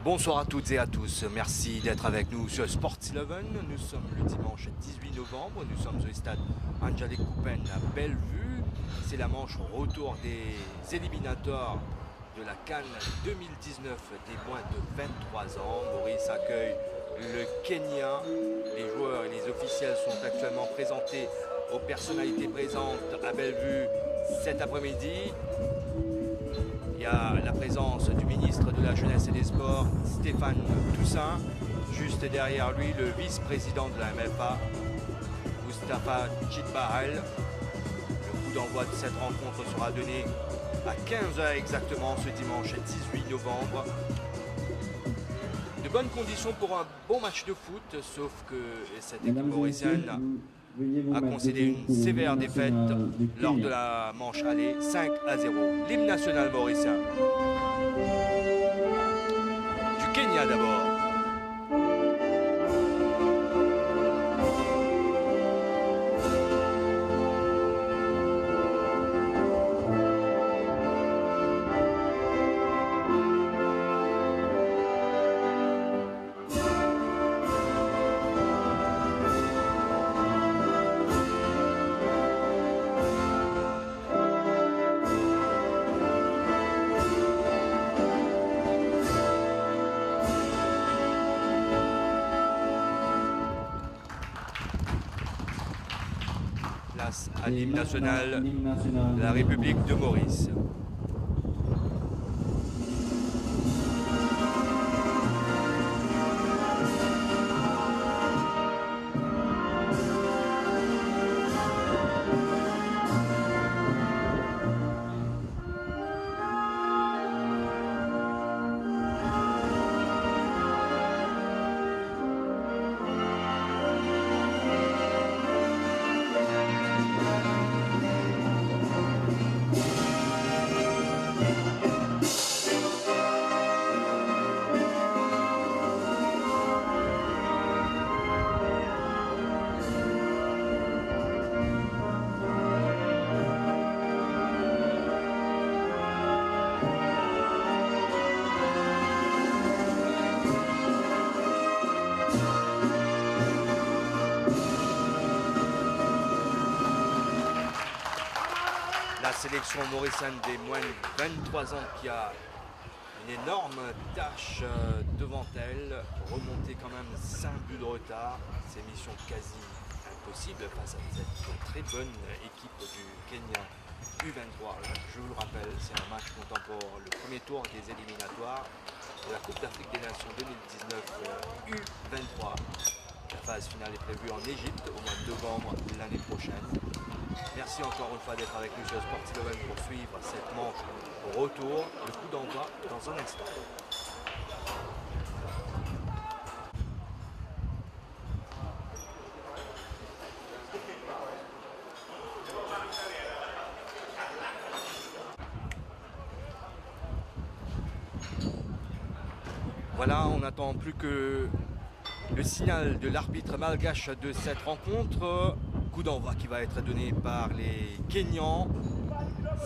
Bonsoir à toutes et à tous, merci d'être avec nous sur Sports 11. Nous sommes le dimanche 18 novembre, nous sommes au stade Angelique Coupen à Bellevue. C'est la manche retour des éliminatoires de la Cannes 2019 des moins de 23 ans. Maurice accueille le Kenya. Les joueurs et les officiels sont actuellement présentés aux personnalités présentes à Bellevue cet après-midi. Il y a la présence du ministre de la Jeunesse et des Sports, Stéphane Toussaint. Juste derrière lui, le vice-président de la MFA, Moustapha Tchitbarel. Le coup d'envoi de cette rencontre sera donné à 15 h exactement ce dimanche 18 novembre. De bonnes conditions pour un bon match de foot, sauf que cette équipe mauricienne a concédé une sévère défaite lors de la manche aller, 5-0. L'hymne national mauricien. Du Kenya d'abord. À l'hymne national de la République de Maurice. La sélection mauricienne des moins de 23 ans qui a une énorme tâche devant elle, remonter quand même 5 buts de retard, c'est mission quasi impossible face à cette très bonne équipe du Kenya U23. Je vous le rappelle, c'est un match comptant pour le premier tour des éliminatoires de la Coupe d'Afrique des Nations 2019 U23. La phase finale est prévue en Égypte au mois de novembre l'année prochaine. Merci encore une fois d'être avec nous sur Sport 11 pour suivre cette manche au retour. Le coup d'envoi dans un instant. Voilà, on n'attend plus que le signal de l'arbitre malgache de cette rencontre. Coup d'envoi qui va être donné par les Kenyans.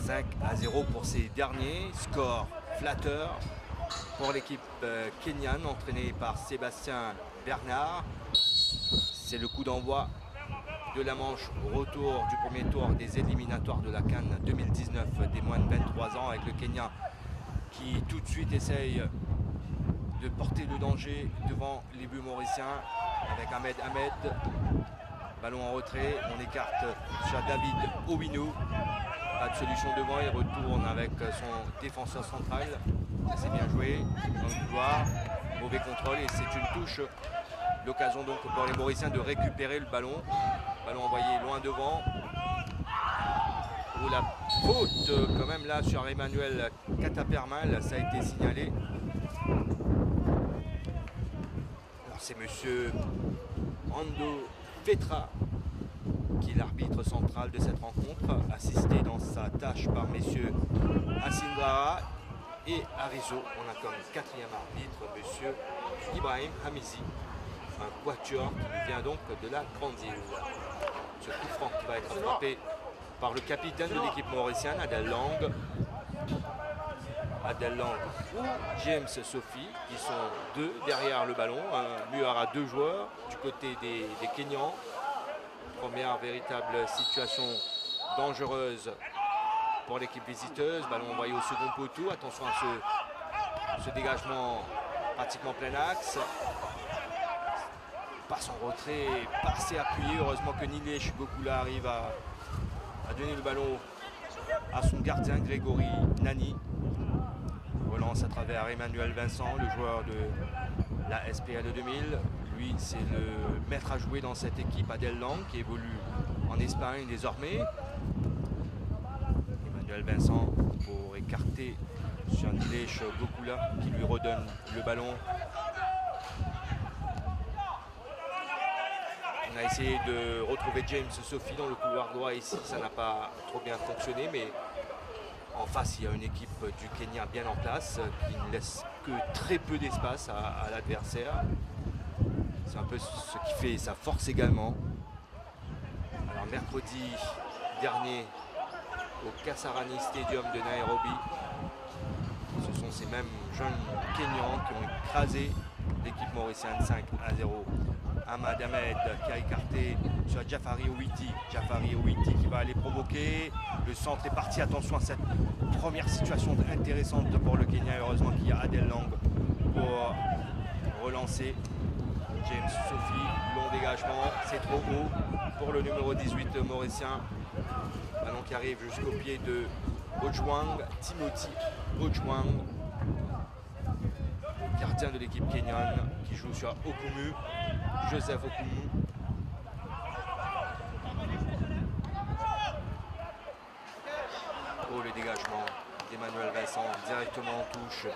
5-0 pour ces derniers. Score flatteur pour l'équipe kenyane entraînée par Sébastien Bernard. C'est le coup d'envoi de la manche au retour du premier tour des éliminatoires de la Cannes 2019 des moins de 23 ans avec le Kenya qui tout de suite essaye de porter le danger devant les buts mauriciens avec Ahmed. Ballon en retrait, on écarte sur David Owinou. Pas de solution devant, il retourne avec son défenseur central. C'est bien joué dans le couloir. Mauvais contrôle et c'est une touche. L'occasion donc pour les Mauriciens de récupérer le ballon. Ballon envoyé loin devant. Oh, la faute quand même là sur Emmanuel Catapermal, ça a été signalé. Alors c'est monsieur Ando Petra, qui est l'arbitre central de cette rencontre, assisté dans sa tâche par messieurs Asindara et Arizo. On a comme quatrième arbitre monsieur Ibrahim Hamizi, un quatuor qui nous vient donc de la Grande Île. Ce coup franc qui va être frappé par le capitaine de l'équipe mauricienne, Adel Lang. Adel Lang ou James Sophie, qui sont deux derrière le ballon. Muir a deux joueurs du côté des Kenyans. Première véritable situation dangereuse pour l'équipe visiteuse. Ballon envoyé au second poteau. Attention à ce dégagement pratiquement plein axe. Passe en retrait, passe et appuyé. Heureusement que Nilesh Gokula arrive à donner le ballon à son gardien Grégory Nani. Relance à travers Emmanuel Vincent, le joueur de la SPL 2000. Lui, c'est le maître à jouer dans cette équipe, Adel Lang, qui évolue en Espagne désormais. Emmanuel Vincent pour écarter sur Nilesh Gokula qui lui redonne le ballon. On a essayé de retrouver James Sophie dans le couloir droit ici, ça n'a pas trop bien fonctionné, mais en face il y a une équipe du Kenya bien en place qui ne laisse que très peu d'espace à l'adversaire. C'est un peu ce qui fait sa force également. Alors mercredi dernier au Kasarani Stadium de Nairobi, ce sont ces mêmes jeunes Kenyans qui ont écrasé l'équipe mauricienne 5-0. Ahmad Ahmed qui a écarté sur Jafari Owiti. Jafari Owiti qui va aller provoquer. Le centre est parti. Attention à cette première situation intéressante pour le Kenya. Heureusement qu'il y a Adel Lang pour relancer. James Sophie, long dégagement. C'est trop haut pour le numéro 18 mauricien. Ballon qui arrive jusqu'au pied de Ojwang, Timothy Ojwang, gardien de l'équipe kenyane qui joue sur Okumu, Joseph Okumu. Oh, le dégagement d'Emmanuel Vincent directement en touche.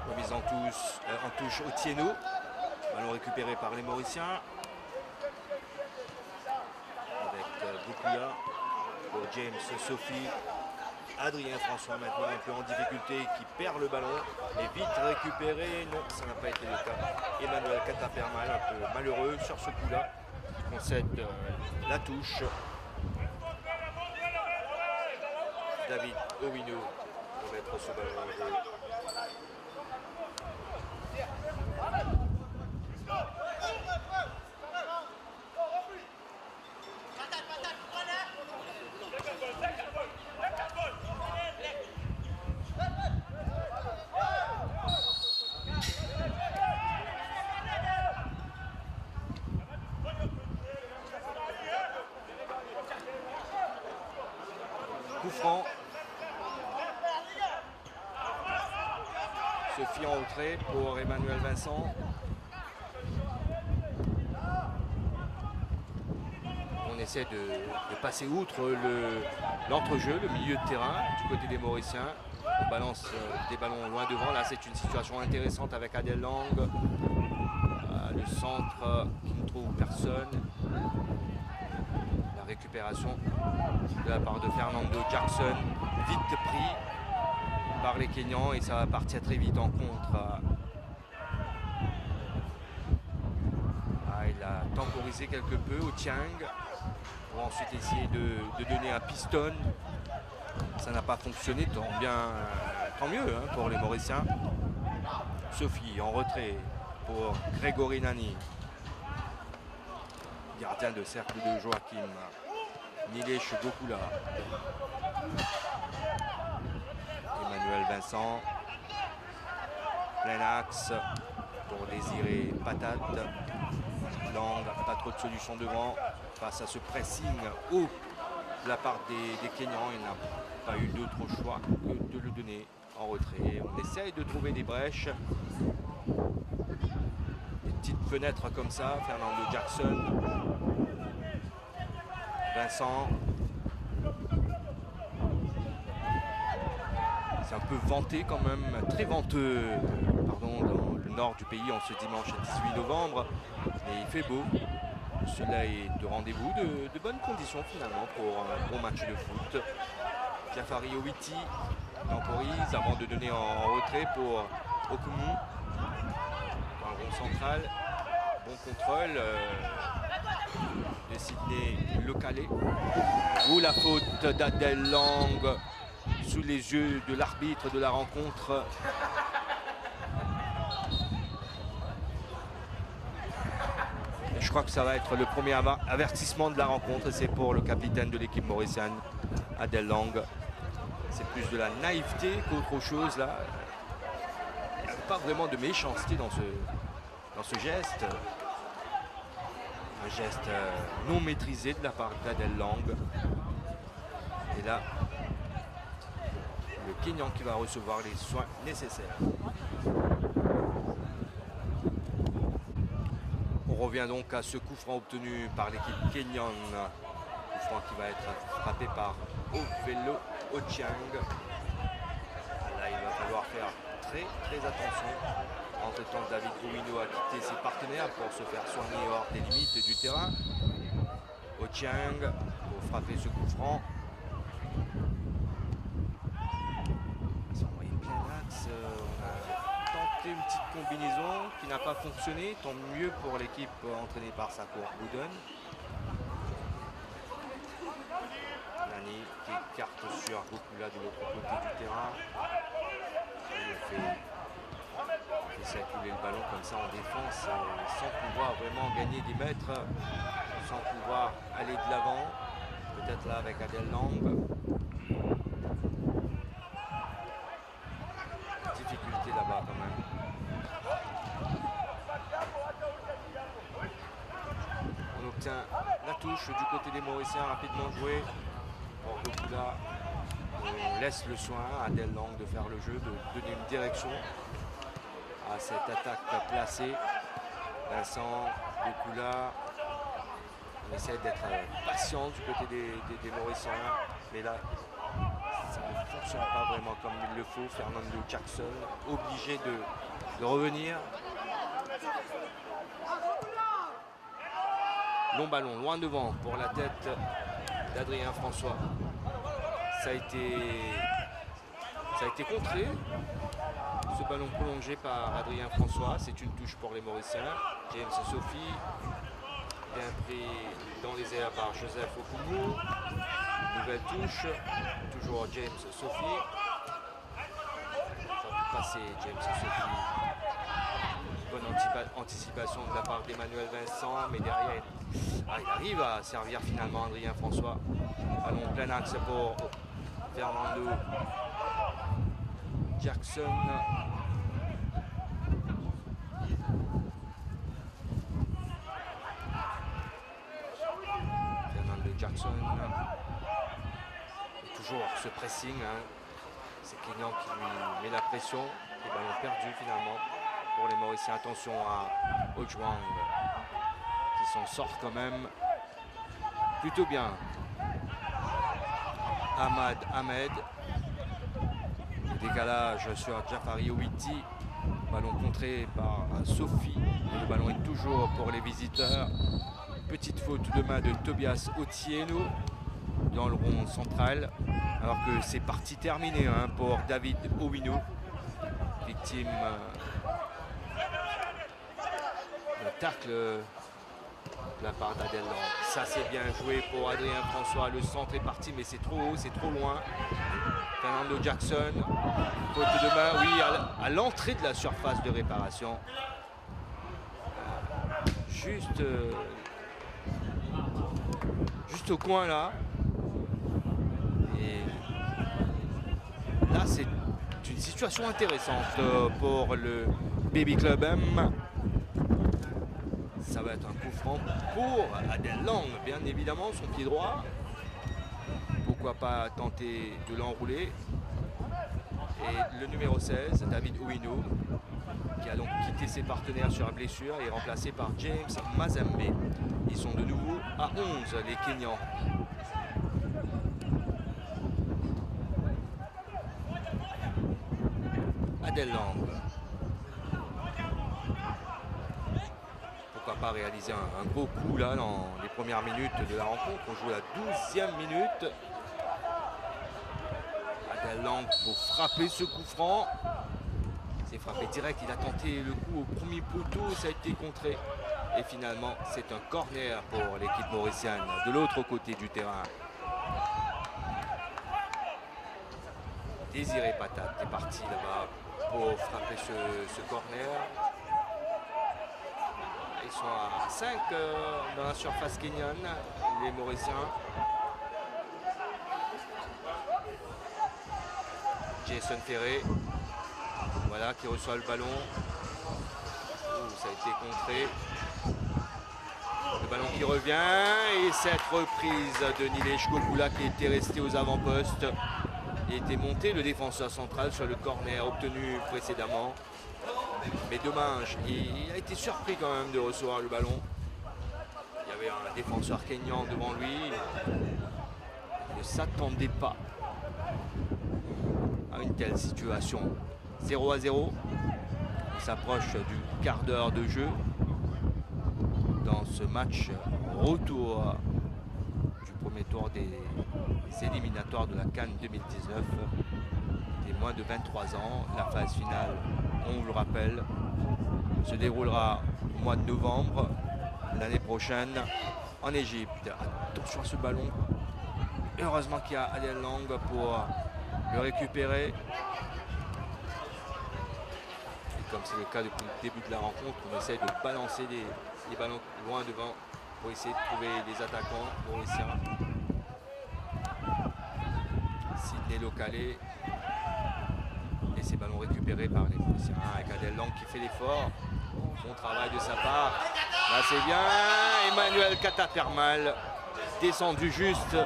Remise en touche Otieno. Ballon récupéré par les Mauriciens. Avec Gokula pour James Sophie. Adrien François maintenant un peu en difficulté qui perd le ballon. Et vite récupéré. Non, ça n'a pas été le cas. Emmanuel Katapermal un peu malheureux sur ce coup-là. Il concède la touche. David Owino pour mettre ce ballon en jeu. Coup franc. Sophie en retrait pour Emmanuel Vincent. On essaie de passer outre l'entrejeu, le milieu de terrain du côté des Mauriciens. On balance des ballons loin devant. Là, c'est une situation intéressante avec Adel Lang. Le centre qui ne trouve personne. La récupération de la part de Fernando Jackson, vite pris par les Kenyans et ça va partir très vite en contre. Il a temporisé quelque peu au Tiang pour ensuite essayer de donner un piston. Ça n'a pas fonctionné, tant mieux hein, pour les Mauriciens. Sophie en retrait pour Grégory Nani. Gardien de cercle de Joachim. Nilesh Gokula. Emmanuel Vincent. Plein axe pour désirer Patate. Lang, pas trop de solutions devant. Face à ce pressing haut de la part des Kenyans, il n'a pas eu d'autre choix que de le donner en retrait. On essaye de trouver des brèches. Des petites fenêtres comme ça. Fernando Jackson. Vincent. C'est un peu vanté quand même, très venteux dans le nord du pays en ce dimanche 18 novembre. Mais il fait beau. Cela est de rendez-vous, de bonnes conditions finalement pour un bon match de foot. Jafari Owiti temporise avant de donner en retrait pour Okumu. Dans le rond central. Bon contrôle de Sidney Lecalé. Ou la faute d'Adèle Lang sous les yeux de l'arbitre de la rencontre. Et je crois que ça va être le premier avertissement de la rencontre. C'est pour le capitaine de l'équipe mauricienne, Adèle Lang. C'est plus de la naïveté qu'autre chose là. Il n'y a pas vraiment de méchanceté dans ce geste. Un geste non maîtrisé de la part d'Adèle Lang. Et là, le Kenyan qui va recevoir les soins nécessaires. On revient donc à ce coup franc obtenu par l'équipe Kenyan. Coup franc qui va être frappé par Ovelo Ochieng. Là, il va falloir faire très attention. Entre-temps, David Owino a quitté ses partenaires pour se faire soigner hors des limites du terrain. Ochieng pour frapper ce coup franc. Ils ont envoyé plein axe. On a tenté une petite combinaison qui n'a pas fonctionné. Tant mieux pour l'équipe entraînée par Sakour Boudon. Nani qui écarte sur Gokula de l'autre côté du terrain. Il fait circuler le ballon comme ça en défense sans pouvoir vraiment gagner des mètres, sans pouvoir aller de l'avant. Peut-être là avec Adèle Lang. Difficulté là-bas quand même. On obtient la touche du côté des Mauriciens, rapidement joué. Pour Gokula, on laisse le soin à Adèle Lang de faire le jeu, de donner une direction à cette attaque placée. Vincent, Gokula, on essaie d'être patient du côté des Mauriciens, mais là, ça ne fonctionne pas vraiment comme il le faut. Fernando Jackson, obligé de revenir. Long ballon, loin devant pour la tête d'Adrien François. Ça a été contré. Ce ballon prolongé par Adrien François. C'est une touche pour les Mauriciens. James Sophie, bien pris dans les airs par Joseph Okumu. Nouvelle touche, toujours James Sophie. Ça peut passer James Sophie. Bonne anticipation de la part d'Emmanuel Vincent, mais derrière, il arrive à servir finalement Adrien François. Ballon plein axe pour Fernando Jackson. Fernando Jackson. Toujours ce pressing. C'est Kenyan qui lui met la pression. Et ballon perdu finalement pour les Mauriciens. Attention à Ojwang qui s'en sort quand même plutôt bien. Ahmed. Le décalage sur Jafari Owiti. Ballon contré par Sophie. Et le ballon est toujours pour les visiteurs. Petite faute de main de Tobias Otieno dans le rond central. Alors que c'est parti terminé pour David Owino. Victime d'un tacle de la part d'Adèle Lang. Ça c'est bien joué pour Adrien François. Le centre est parti mais c'est trop haut, c'est trop loin. Fernando Jackson, faute de main, oui, à l'entrée de la surface de réparation. Juste au coin là. Et là c'est une situation intéressante pour le Baby Club M. Ça va être un coup franc pour Adèle Lang, bien évidemment, son pied droit. Pourquoi pas tenter de l'enrouler. Et le numéro 16, David Owino, qui a donc quitté ses partenaires sur la blessure, est remplacé par James Mazembe. Ils sont de nouveau à 11, les Kenyans. Adèle Lang. Pourquoi pas réaliser un gros coup là dans les premières minutes de la rencontre. On joue la 12e minute. Adel Lang pour frapper ce coup franc. C'est frappé direct, il a tenté le coup au premier poteau, ça a été contré. Et finalement, c'est un corner pour l'équipe mauricienne de l'autre côté du terrain. Désiré Patate est parti là-bas pour frapper ce corner. Ils sont à 5 dans la surface kenyane, les Mauriciens. Jason Ferré, voilà, qui reçoit le ballon. Ça a été contré. Le ballon qui revient et cette reprise de Nilesh Gokula qui était resté aux avant-postes et était monté le défenseur central sur le corner obtenu précédemment. Mais dommage, il a été surpris quand même de recevoir le ballon. Il y avait un défenseur kényan devant lui. Il ne s'attendait pas à une telle situation. 0-0. On s'approche du quart d'heure de jeu dans ce match retour du premier tour des éliminatoires de la CAN 2019. Des moins de 23 ans. La phase finale, on vous le rappelle, se déroulera au mois de novembre l'année prochaine en Égypte. Attention à ce ballon. Heureusement qu'il y a Adel Lang pour le récupérer. Et comme c'est le cas depuis le début de la rencontre, on essaie de balancer les ballons loin devant pour essayer de trouver des attaquants mauriciens. Sidney Localé. Et ces ballons récupérés par les Mauriciens avec Adel Lang qui fait l'effort. Bon travail de sa part. Là c'est bien. Emmanuel Katapermal descendu juste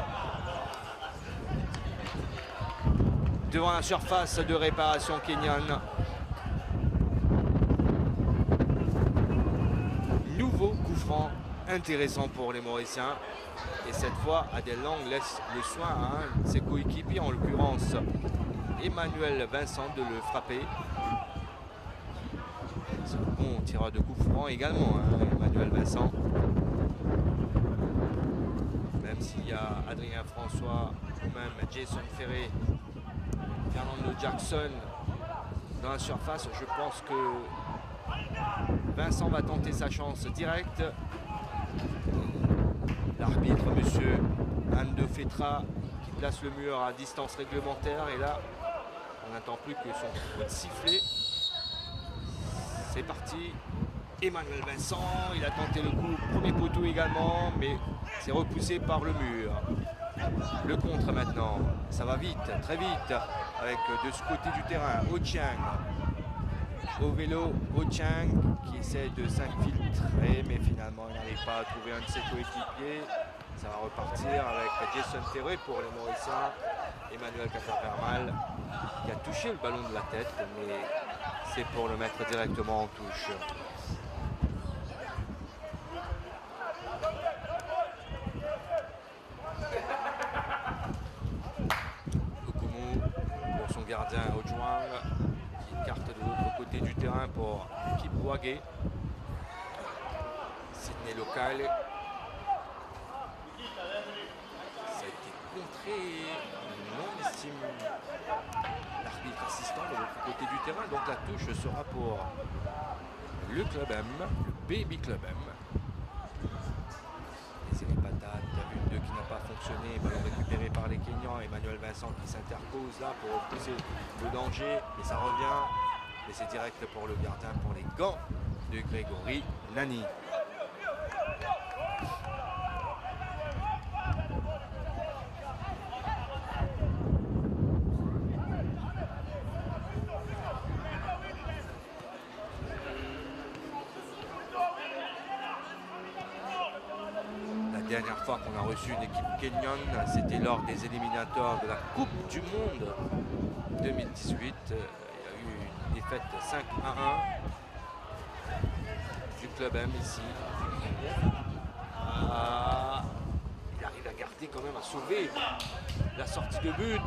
devant la surface de réparation kenyane. Nouveau coup franc intéressant pour les Mauriciens. Et cette fois, Adel Lang laisse le soin à un de ses coéquipiers, en l'occurrence Emmanuel Vincent, de le frapper. C'est un bon tireur de coup franc également, hein, Emmanuel Vincent. Même s'il y a Adrien François ou même Jason Ferré, Fernando Jackson dans la surface, je pense que Vincent va tenter sa chance directe. L'arbitre, monsieur Anne de Fetra, qui place le mur à distance réglementaire. Et là, on n'attend plus que son coup de sifflet. C'est parti. Emmanuel Vincent, il a tenté le coup, premier poteau également, mais c'est repoussé par le mur. Le contre maintenant, ça va vite, très vite, avec de ce côté du terrain, Ochieng. Au vélo, Ochieng qui essaie de s'infiltrer, mais finalement il n'arrive pas à trouver un de ses coéquipiers. Ça va repartir avec Jason Ferré pour les Mauriciens. Emmanuel Katapermal qui a touché le ballon de la tête, mais c'est pour le mettre directement en touche. Okumu pour son gardien Ojwang, qui écarte de l'autre côté du terrain pour Kipwage. Sidney Localé. Ça a été contré, non estime l'arbitre assistant de l'autre côté du terrain. Donc la touche sera pour le Club M, le Baby Club M. Désiré Patate, une 2 qui n'a pas fonctionné, ballon récupéré par les Kenyans. Emmanuel Vincent qui s'interpose là pour repousser le danger, et ça revient. Et c'est direct pour le gardien, pour les gants de Grégory Nani. La dernière fois qu'on a reçu une équipe kenyane, c'était lors des éliminatoires de la Coupe du Monde 2018. Il y a eu une défaite 5-1 du Club M ici. Il arrive à garder quand même, à sauver la sortie de but.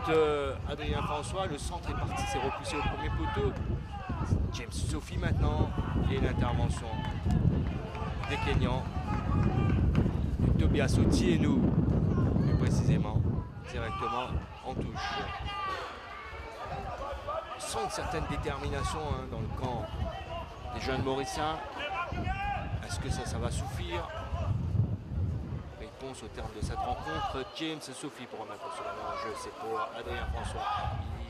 Adrien François, le centre est parti, s'est repoussé au premier poteau. James Sophie maintenant, et l'intervention des Kenyans. Tobias Otieno, plus précisément, directement en touche. sent une certaine détermination hein, dans le camp des jeunes Mauriciens. Est-ce que ça va suffire? Réponse au terme de cette rencontre. James Sophie pour remettre ce ballon en jeu. C'est pour Adrien François.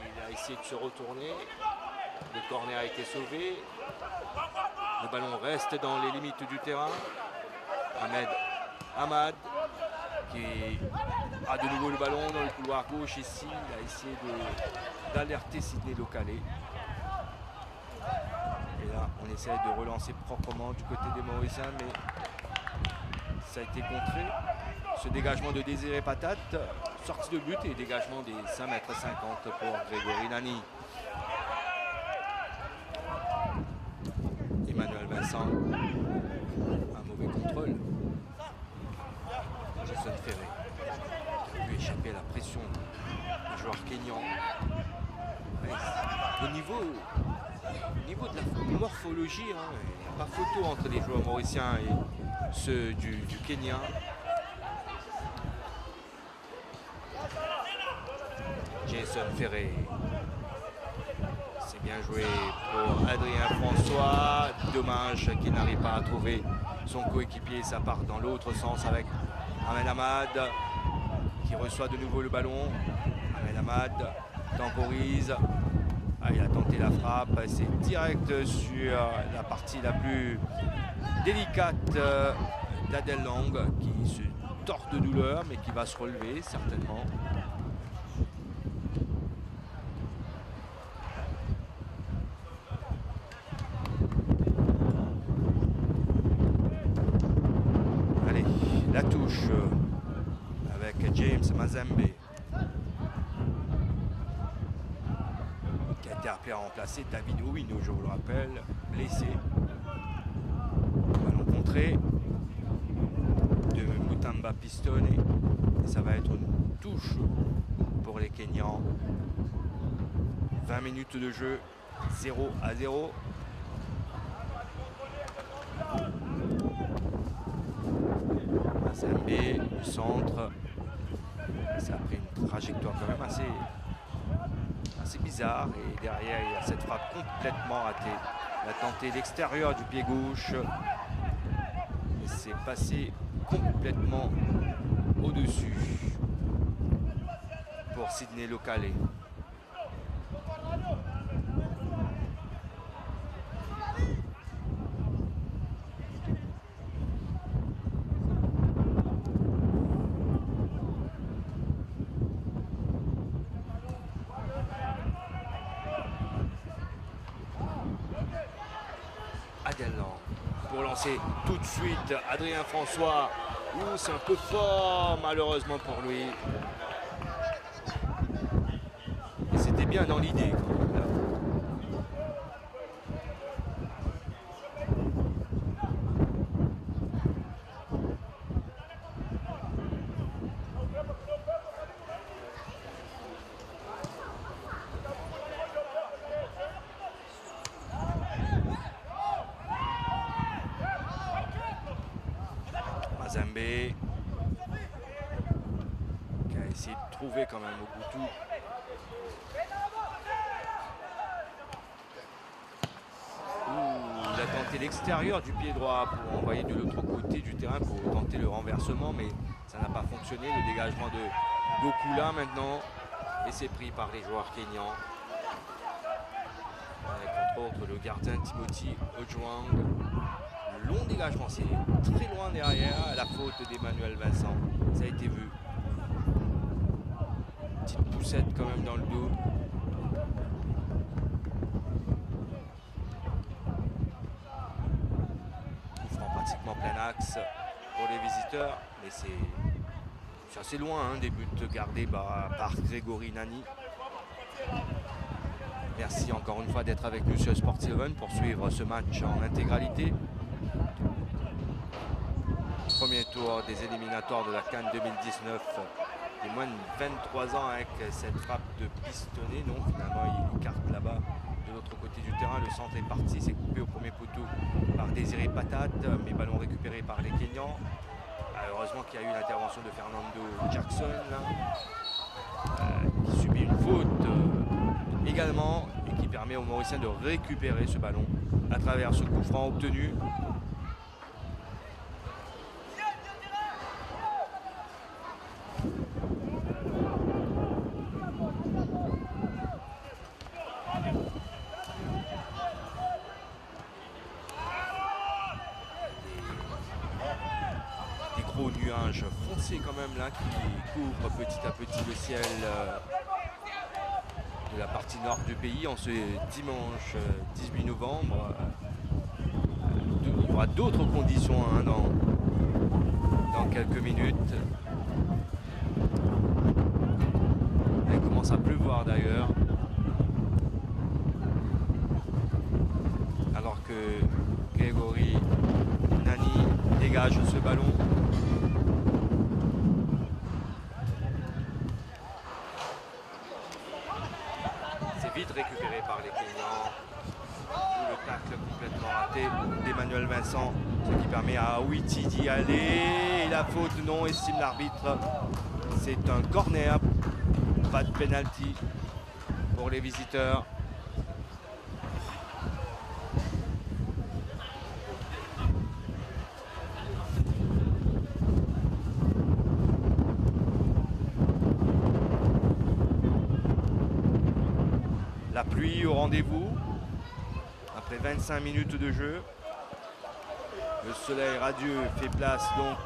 Il a essayé de se retourner. Le corner a été sauvé. Le ballon reste dans les limites du terrain. Ahmed Hamad qui a de nouveau le ballon dans le couloir gauche ici. Il a essayé d'alerter Sidney Localé. Et là, on essaie de relancer proprement du côté des Mauriciens, mais ça a été contré. Ce dégagement de Désiré Patate, sortie de but et dégagement des 5,50 m pour Grégory Nani. Emmanuel Vincent, un mauvais contrôle. Jason Ferré qui a pu échapper à la pression des joueurs kényans. Au niveau de la morphologie, hein, il n'y a pas photo entre les joueurs mauriciens et ceux du Kenya. Jason Ferré. C'est bien joué pour Adrien François. Dommage qu'il n'arrive pas à trouver son coéquipier. Ça part dans l'autre sens avec Ahmed Hamad qui reçoit de nouveau le ballon. Ahmed Hamad temporise. Il a tenté la frappe. C'est direct sur la partie la plus délicate d'Adel Lang qui se tord de douleur mais qui va se relever certainement. La touche avec James Mazembe qui a été appelé à remplacer David Owino, je vous le rappelle, blessé. Ballon contré de Mutamba Pistone et ça va être une touche pour les Kenyans. 20 minutes de jeu, 0-0. Mazembe, le centre, ça a pris une trajectoire quand même assez bizarre et derrière il y a cette frappe complètement ratée. Il a tenté l'extérieur du pied gauche et c'est passé complètement au-dessus pour Sidney Localé. Pour lancer tout de suite Adrien François. C'est un peu fort malheureusement pour lui. Et c'était bien dans l'idée. Mazembe qui a essayé de trouver quand même Mobutu. Il a tenté l'extérieur du pied droit pour envoyer de l'autre côté du terrain pour tenter le renversement, mais ça n'a pas fonctionné. Le dégagement de Gokula maintenant et c'est pris par les joueurs kényans. Avec entre autres le gardien Timothy Ojwang. Long dégagement, c'est très loin derrière, à la faute d'Emmanuel Vincent, ça a été vu. Petite poussette quand même dans le dos. Coup franc pratiquement plein axe pour les visiteurs, mais c'est assez loin hein, des buts gardés par Grégory Nani. Merci encore une fois d'être avec nous sur Sport 11 pour suivre ce match en intégralité. Premier tour des éliminatoires de la CAN 2019 des moins de 23 ans avec cette frappe de pistonné. Non, finalement il écarte là-bas de l'autre côté du terrain. Le centre est parti, c'est coupé au premier poteau par Désiré Patate, mais ballon récupéré par les Kenyans. Heureusement qu'il y a eu l'intervention de Fernando Jackson qui subit une faute également et qui permet aux Mauriciens de récupérer ce ballon à travers ce coup franc obtenu. Des gros nuages foncés quand même là qui couvrent petit à petit le ciel de la partie nord du pays en ce dimanche 18 novembre. Il y aura d'autres conditions hein, dans quelques minutes. Il commence à pleuvoir d'ailleurs. Alors que Grégory Nani dégage ce ballon. C'est vite récupéré par les Kenyans. Le tacle complètement raté d'Emmanuel Vincent, ce qui permet à Awiti d'y aller. Et la faute non, estime l'arbitre. C'est un corner, pas de penalty pour les visiteurs. La pluie au rendez-vous. Après 25 minutes de jeu, le soleil radieux fait place donc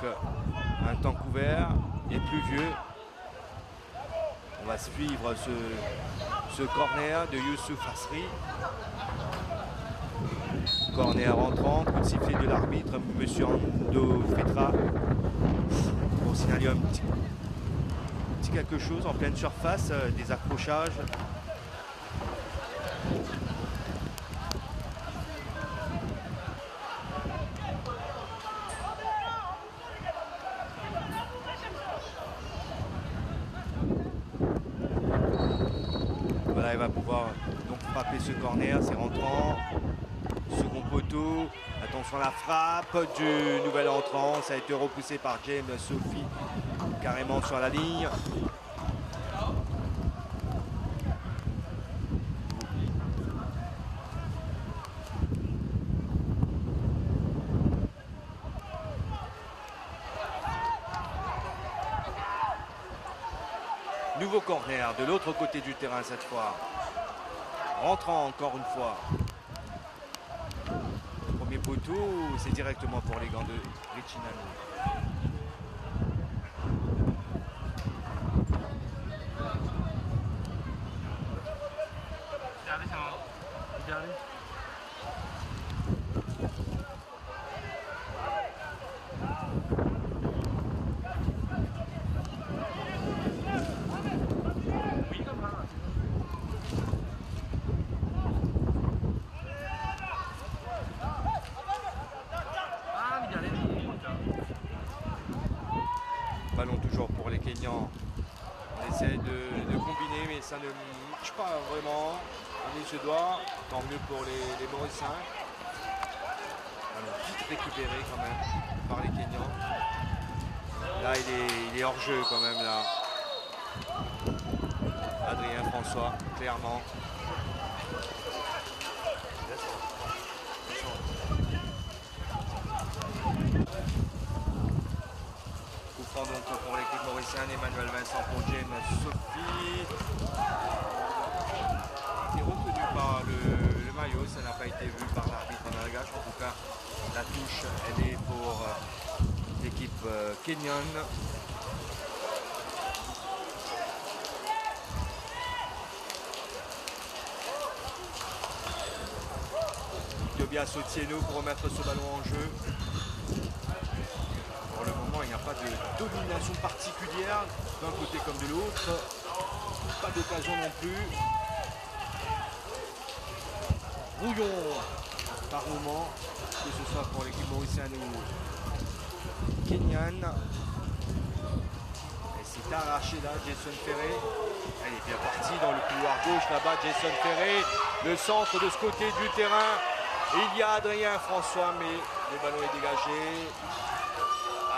à un temps couvert et pluvieux. On va suivre ce corner de Youssouf Asri. Corner entrant, coup de sifflet de l'arbitre, monsieur Ando Fetra, pour signaler un petit quelque chose en pleine surface, des accrochages. Voilà, il va pouvoir donc frapper ce corner, c'est rentrant. Second poteau, attention à la frappe du nouvel entrant, ça a été repoussé par James Sophie, carrément sur la ligne. Nouveau corner de l'autre côté du terrain cette fois. Rentrant encore une fois. Premier poteau, c'est directement pour les gants de Richie Nani. Ballon toujours pour les Kenyans. On essaie de combiner, mais ça ne marche pas vraiment. Il se doit, tant mieux pour les Mauriciens. Ballon vite récupéré quand même par les Kenyans. Là, il est hors jeu quand même là. Adrien François, clairement. Donc pour l'équipe mauricienne, Emmanuel Vincent pour James Sophie. Il est reconnu par le maillot, ça n'a pas été vu par l'arbitre malgache. En tout cas, la touche, elle est pour l'équipe kenyane. Tobias Otieno pour remettre ce ballon en jeu. Il n'y a pas de domination particulière d'un côté comme de l'autre. Pas d'occasion non plus. Brouillon par moment, que ce soit pour l'équipe mauricienne ou kenyane. Et c'est arraché là, Jason Ferré. Elle est bien partie dans le couloir gauche là-bas, Jason Ferré. Le centre de ce côté du terrain. Il y a Adrien François, mais le ballon est dégagé.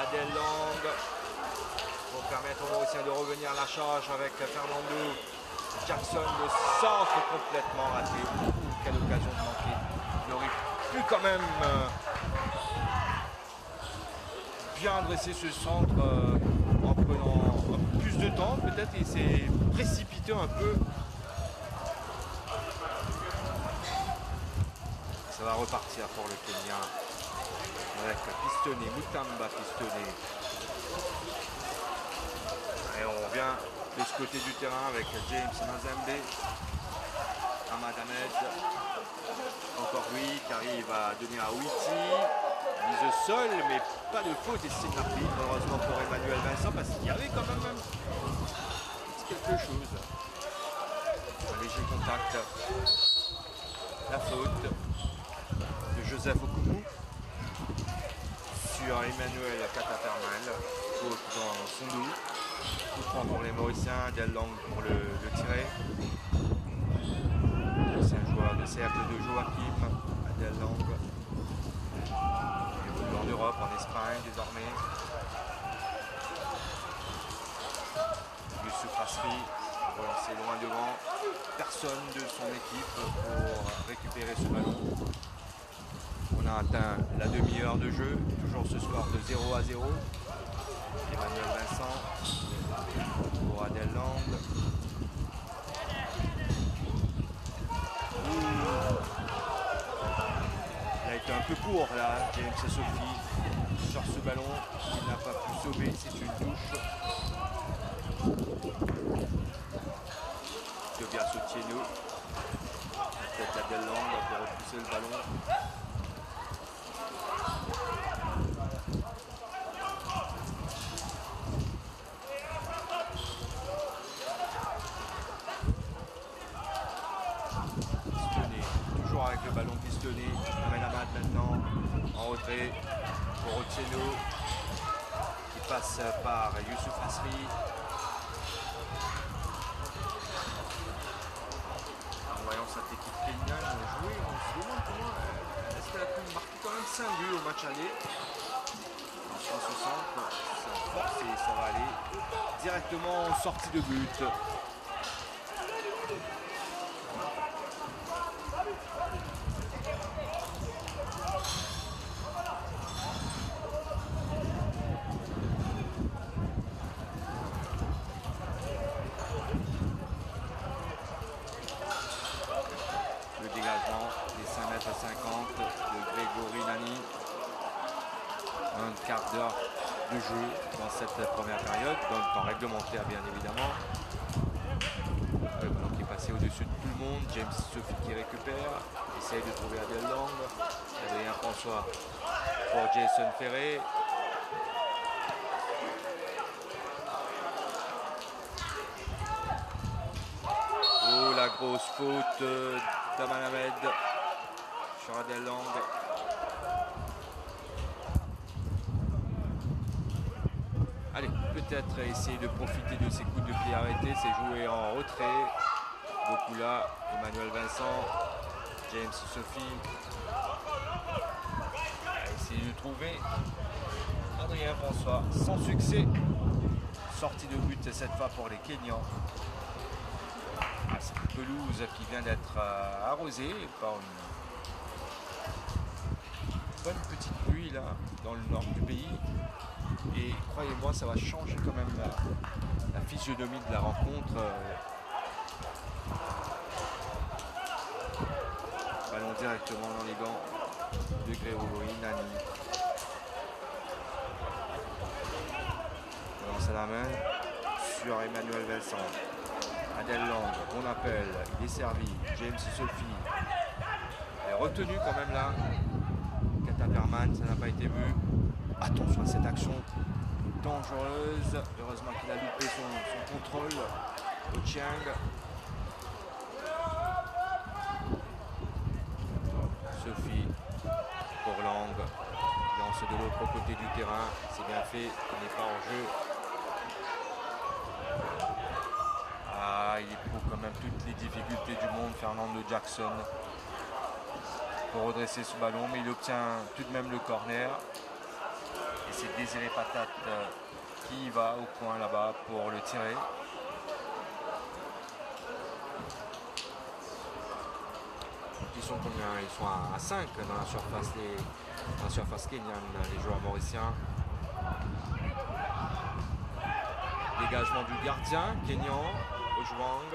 Adel Lang pour permettre aux Mauriciens de revenir à la charge avec Fernando Jackson, le centre complètement raté. Quelle occasion de manquer. Il aurait pu quand même bien dresser ce centre en prenant un peu plus de temps. Peut-être il s'est précipité un peu. Ça va repartir pour le Kenya. Avec Pistonné, Mutamba Pistonné. Et on revient de ce côté du terrain avec James Mazembe. Ahmad Ahmed. Encore lui qui arrive à donner à Witty. Mise au sol, mais pas de faute et c'est une arbitre. Heureusement pour Emmanuel Vincent parce qu'il y avait quand même quelque chose. Un léger contact. La faute de Joseph Okumu sur Emmanuel Katapermal, faute dans son dos. Coup franc pour les Mauriciens, Del Lang pour le tirer. C'est un joueur de cercle de Joachim, Del Lang. Il évolue en Europe, en Espagne désormais. Youssouf Asri, relancé loin devant. Personne de son équipe pour récupérer ce ballon. On a atteint la demi-heure de jeu, toujours ce score de 0-0. Emmanuel Vincent pour Adel Lang. Il a été un peu court là, James et Sophie sur ce ballon. Il n'a pas pu sauver, c'est une touche. Tobias Otieno. Peut-être Adel Lang pour repousser le ballon. Avec le ballon pistonné, Ahmed Ahmad maintenant en retrait pour Otieno qui passe par Youssouf Asri. En voyant cette équipe kenyane jouer, on se demande comment est-ce qu'elle a pu marquer quand même 5 buts au match aller. Dans ce centre, ça force et ça va aller directement en sortie de but. Les 5,50 m de Grégory Nani. Un quart d'heure de jeu dans cette première période, dans le temps réglementaire bien évidemment. Le ballon qui est passé au-dessus de tout le monde. James Sophie qui récupère, essaye de trouver Adel Lang. Adrien François pour Jason Ferré. Oh, la grosse faute d'Aman Ahmed sur Adel Lang. Allez, peut-être essayer de profiter de ces coups de pied arrêtés. C'est joué en retrait. Beaucoup là, Emmanuel Vincent, James Sophie. Essayer de trouver Adrien François. Sans succès. Sortie de but cette fois pour les Kenyans. Cette pelouse qui vient d'être arrosée par une bonne petite pluie là dans le nord du pays. Et croyez-moi, ça va changer quand même la physionomie de la rencontre. Ballon directement dans les gants de Grégory Nani. Relance à la main sur Emmanuel Vincent. Adel Lang, on appelle, il est servi. James Sophie est retenu quand même là. Kataperman, ça n'a pas été vu. Attention à cette action dangereuse. Heureusement qu'il a loupé son contrôle. Ochieng. Sophie pour Lang. Lance de l'autre côté du terrain. C'est bien fait. Il n'est pas en jeu. Il éprouve quand même toutes les difficultés du monde, Fernando Jackson, pour redresser ce ballon, mais il obtient tout de même le corner. Et c'est Désiré Patate qui va au coin là-bas pour le tirer. Ils sont combien? Ils sont à 5 dans la surface kenyane, les joueurs mauriciens. Dégagement du gardien kényan, Ojwang,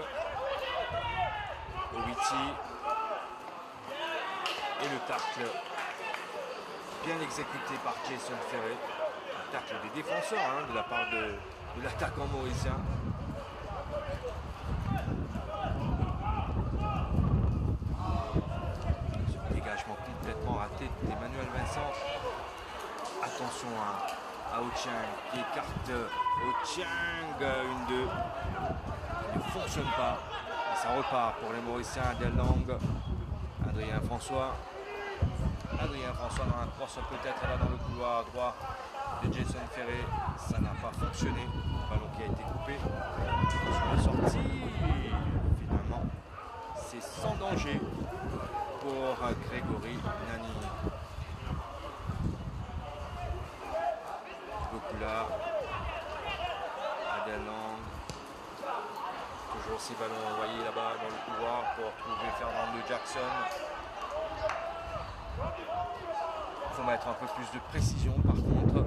Owiti. Et le tacle bien exécuté par Jason Ferré. Un tacle des défenseurs de la part de l'attaquant mauricien. Dégagement complètement raté d'Emmanuel Vincent. Attention à Ochieng qui écarte Ochieng, 1-2. Il ne fonctionne pas. Et ça repart pour les Mauriciens. Adel Lang, Adrien François dans la course peut-être là dans le couloir droit de Jason Ferré. Ça n'a pas fonctionné. Le ballon qui a été coupé sur la sortie. Et finalement, c'est sans danger pour Grégory Nani. Gokula, Adel Lang. Toujours ces ballons envoyés là-bas dans le couloir pour trouver Fernando Jackson. Il faut mettre un peu plus de précision par contre.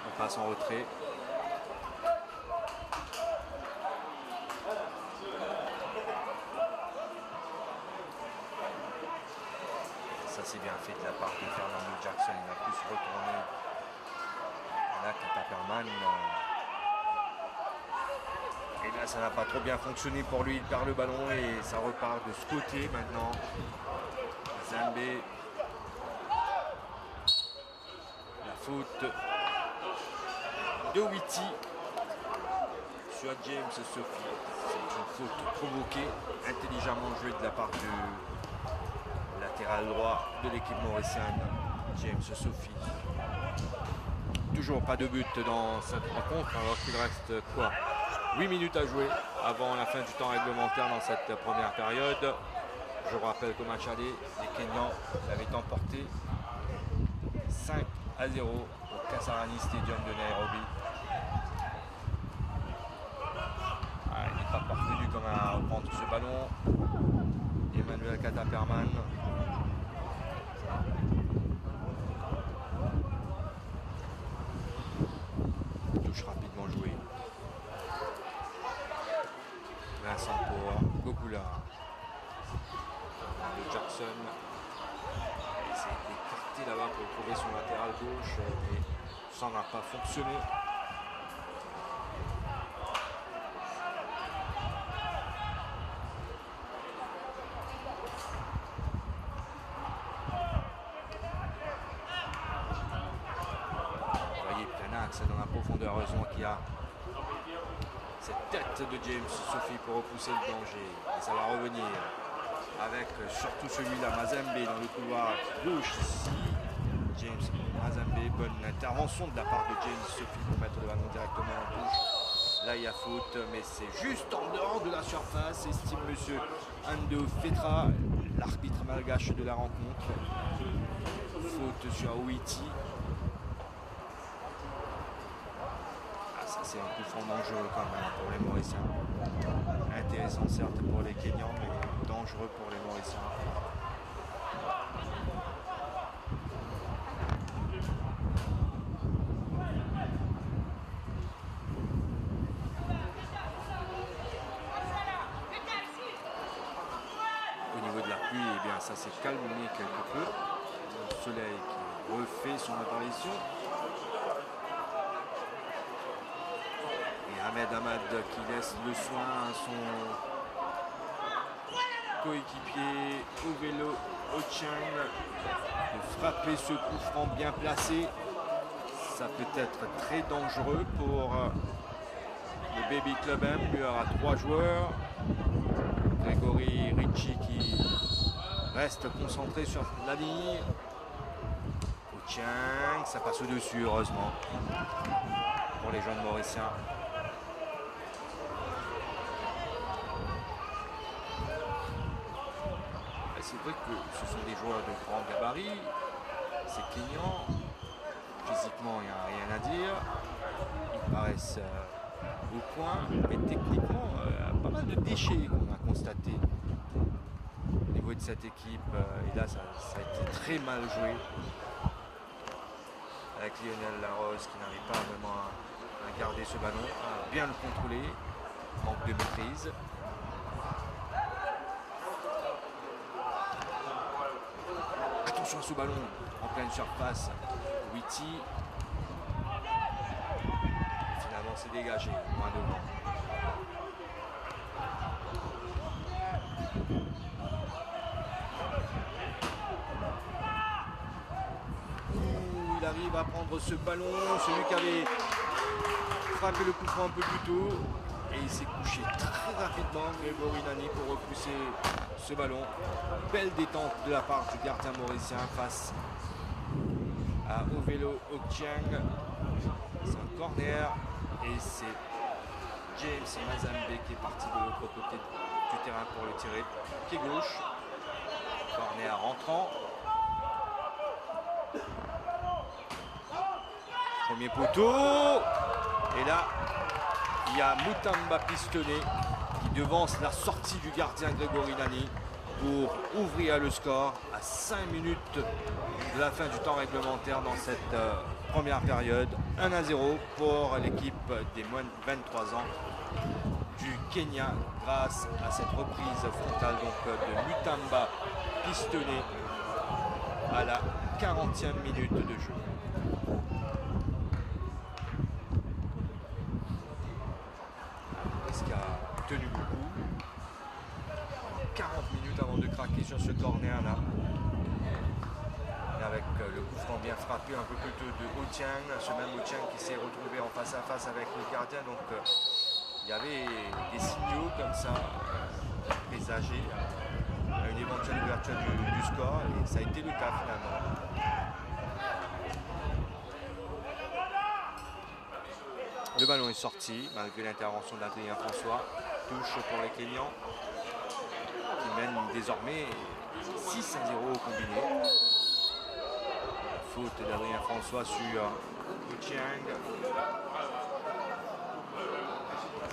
On passe en retrait. Ça c'est bien fait de la part de Fernando Jackson, il a pu se retourner. Là, Kataperman. Et là, ça n'a pas trop bien fonctionné pour lui, il perd le ballon et ça repart de ce côté maintenant. Zambé. La faute de Witi sur James Sophie. C'est une faute provoquée, intelligemment jouée de la part du latéral droit de l'équipe mauricienne, James Sophie. Toujours pas de but dans cette rencontre alors qu'il reste 8 minutes à jouer avant la fin du temps réglementaire dans cette première période. Je vous rappelle qu'au match aller, les Kenyans avaient emporté 5-0 au Kasarani Stadium de Nairobi. Il n'est pas parvenu comme à reprendre ce ballon. Emmanuel Kataperman. Touche rapidement jouée. Vincent pour Gokula. Le Jackson essaie d'écarter là-bas pour trouver son latéral gauche, mais ça n'a pas fonctionné. Dans la profondeur, heureusement qu'il y a cette tête de James Sophie pour repousser le danger et ça va revenir avec surtout celui-là, Mazembe dans le couloir gauche ici. James Mazembe, bonne intervention de la part de James Sophie pour mettre le ballon directement en touche. Là il y a faute mais c'est juste en dehors de la surface, estime monsieur Ando Fetra, l'arbitre malgache de la rencontre. Faute sur Owiti. C'est un coup franc dangereux quand même pour les Mauriciens. Intéressant certes pour les Kenyans, mais dangereux pour les Mauriciens. Au niveau de la pluie, eh bien, ça s'est calmé quelque peu. Le soleil qui refait son apparition. Ahmed Hamad qui laisse le soin à son coéquipier Ovelo Ochieng de frapper ce coup franc bien placé. Ça peut être très dangereux pour le Baby Club M. Il y aura 3 joueurs. Grégory Ricci qui reste concentré sur la ligne. Ochieng, ça passe au-dessus heureusement pour les jeunes Mauriciens. vrai que ce sont des joueurs de grand gabarit. C'est Kenyan. Physiquement, il n'y a rien à dire. Ils paraissent au point, mais techniquement, pas mal de déchets qu'on a constaté au niveau de cette équipe. Et là, ça a été très mal joué. Avec Lionel Larose qui n'arrive pas vraiment à garder ce ballon, à bien le contrôler. Manque de maîtrise. Attention à ce ballon en pleine surface. Witty. Finalement, c'est dégagé. Moins devant. Il arrive à prendre ce ballon. Celui qui avait frappé le coup franc un peu plus tôt. Et il s'est couché très rapidement, Grégory Nani, pour repousser ce ballon. Belle détente de la part du gardien mauricien face à Ovelo Okchiang. C'est un corner et c'est James Mazambe qui est parti de l'autre côté du terrain pour le tirer. Pied gauche. Corner rentrant. Premier poteau. Et là, il y a Mutamba Pistonné qui devance la sortie du gardien Grégory Nani pour ouvrir le score à 5 minutes de la fin du temps réglementaire dans cette première période. 1-0 pour l'équipe des moins de 23 ans du Kenya grâce à cette reprise frontale donc, de Mutamba Pistonné à la 40e minute de jeu. Qui a tenu le coup. 40 minutes avant de craquer sur ce corner là. Et avec le coup franc bien frappé un peu plus tôt de Otiang, ce même Otiang qui s'est retrouvé en face à face avec le gardien. Donc il y avait des signaux comme ça présagés à une éventuelle ouverture du score et ça a été le cas finalement. Le ballon est sorti malgré l'intervention d'Adrien François. Touche pour les Kenyans qui mènent désormais 6-0 au combiné. Faute d'Adrien François sur Ochiang.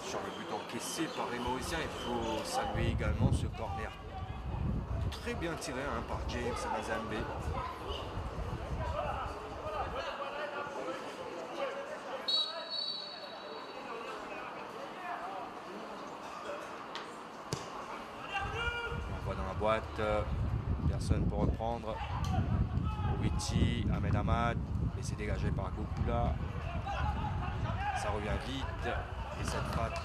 Sur le but encaissé par les Mauriciens, il faut saluer également ce corner très bien tiré par James Mazambe. Boîte, personne pour reprendre. Witty, Ahmed Ahmad, mais c'est dégagé par Gokula. Ça revient vite et cette frappe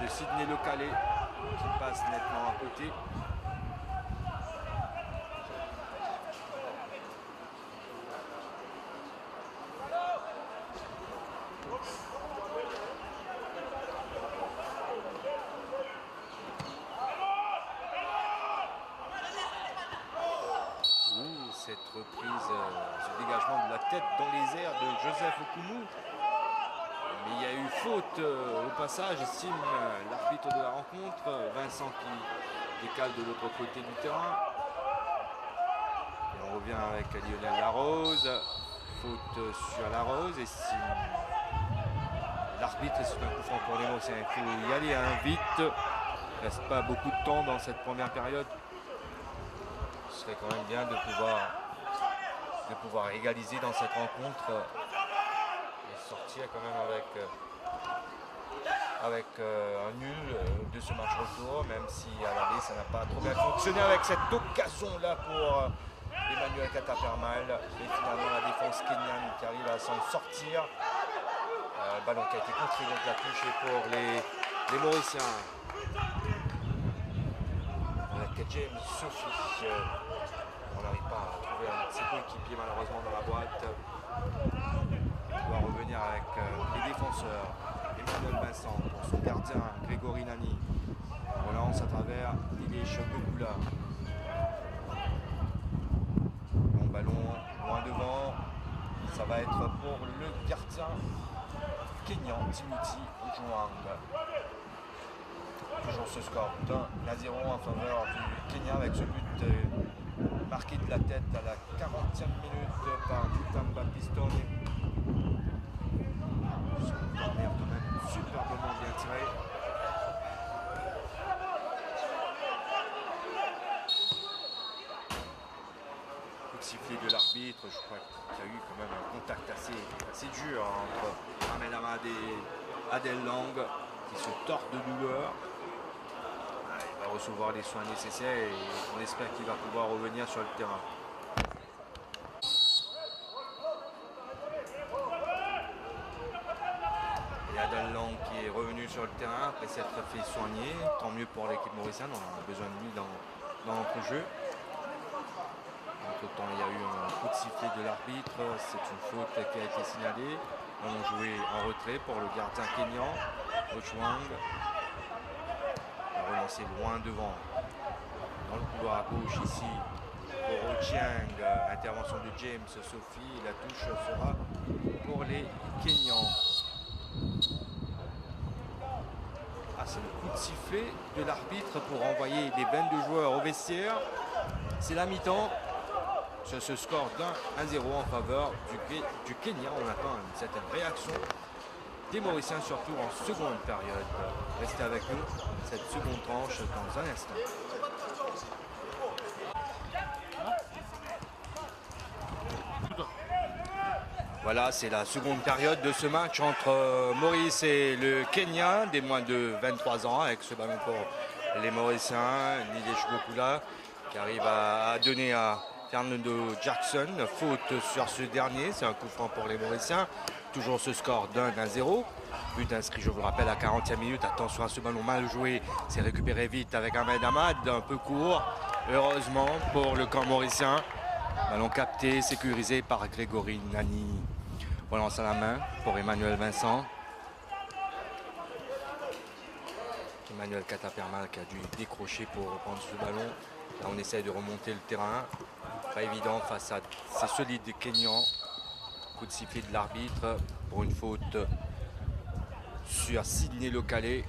de Sidney Lecalé qui passe nettement à côté. Cette reprise, ce dégagement de la tête dans les airs de Joseph Okumu. Mais il y a eu faute au passage, estime l'arbitre de la rencontre. Vincent qui décale de l'autre côté du terrain. Et on revient avec Lionel Larose. Faute sur Larose. Estime l'arbitre, c'est un coup franc pour les Mauriciens. Il faut y aller vite. Il ne reste pas beaucoup de temps dans cette première période. Ce serait quand même bien de pouvoir égaliser dans cette rencontre et sortir quand même avec un nul de ce match retour, même si à l'aller ça n'a pas trop bien fonctionné avec cette occasion là pour Emmanuel Katapermal. Et finalement la défense kenyane qui arrive à s'en sortir. Ballon qui a été contré donc la touche pour les Mauriciens. Avec James Sophie. On n'arrive pas à trouver un de ses coéquipiers malheureusement dans la boîte. Il doit revenir avec les défenseurs. Emmanuel Vincent pour son gardien Grégory Nani. Relance à travers Ilish Gokula. Bon ballon loin devant. Ça va être pour le gardien kenyan Timothy Ojwang. Toujours ce score d'1-0 en faveur du Kenya avec ce but marqué de la tête à la 40e minute par Mutamba Pistone. Son corner quand même superbement bien tiré. Coup de sifflet de l'arbitre, je crois qu'il y a eu quand même un contact assez dur entre Ahmed Ahmad et Adel Lang qui se tordent de douleur. Il va recevoir les soins nécessaires et on espère qu'il va pouvoir revenir sur le terrain. Et Adel Lang qui est revenu sur le terrain après s'être fait soigner. Tant mieux pour l'équipe mauricienne, on a besoin de lui dans notre jeu. Entre-temps, il y a eu un coup de sifflet de l'arbitre. C'est une faute qui a été signalée. On a joué en retrait pour le gardien kényan, Ochwang. On a relancé loin devant. Dans le couloir à gauche ici, pour Ochieng. Intervention de James Sophie. La touche sera pour les Kenyans. C'est le coup de sifflet de l'arbitre pour envoyer les 22 joueurs au vestiaire. C'est la mi-temps. Sur ce score d'1-0 en faveur du Kenya, on attend une certaine réaction des Mauriciens, surtout en seconde période. Restez avec nous, cette seconde tranche dans un instant. Voilà, c'est la seconde période de ce match entre Maurice et le Kenya, des moins de 23 ans, avec ce ballon pour les Mauriciens, Nilesh Gokula, qui arrive à donner à Fernando Jackson, faute sur ce dernier, c'est un coup franc pour les Mauriciens. Toujours ce score d'1-0. But inscrit, je vous le rappelle, à 40e minute. Attention à ce ballon mal joué, c'est récupéré vite avec Ahmed Ahmad, un peu court. Heureusement pour le camp mauricien. Ballon capté, sécurisé par Grégory Nani. Relance à la main pour Emmanuel Vincent. Emmanuel Catapermal qui a dû décrocher pour reprendre ce ballon. Là, on essaie de remonter le terrain. Pas évident face à ces solides Kenyans. Coup de sifflet de l'arbitre pour une faute sur Sidney Lokale.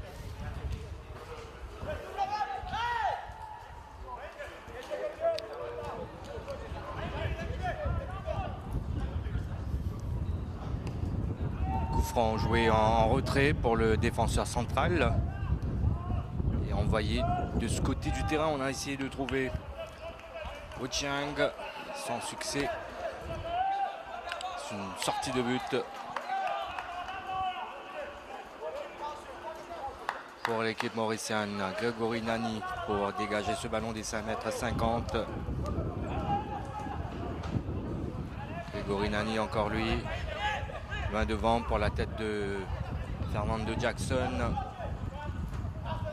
Coup franc joué en retrait pour le défenseur central. Et envoyé de ce côté du terrain, on a essayé de trouver Ochieng, sans succès. C'est une sortie de but pour l'équipe mauricienne. Grégory Nani pour dégager ce ballon des 5,50 m. Grégory Nani encore lui. Loin devant pour la tête de Fernando Jackson.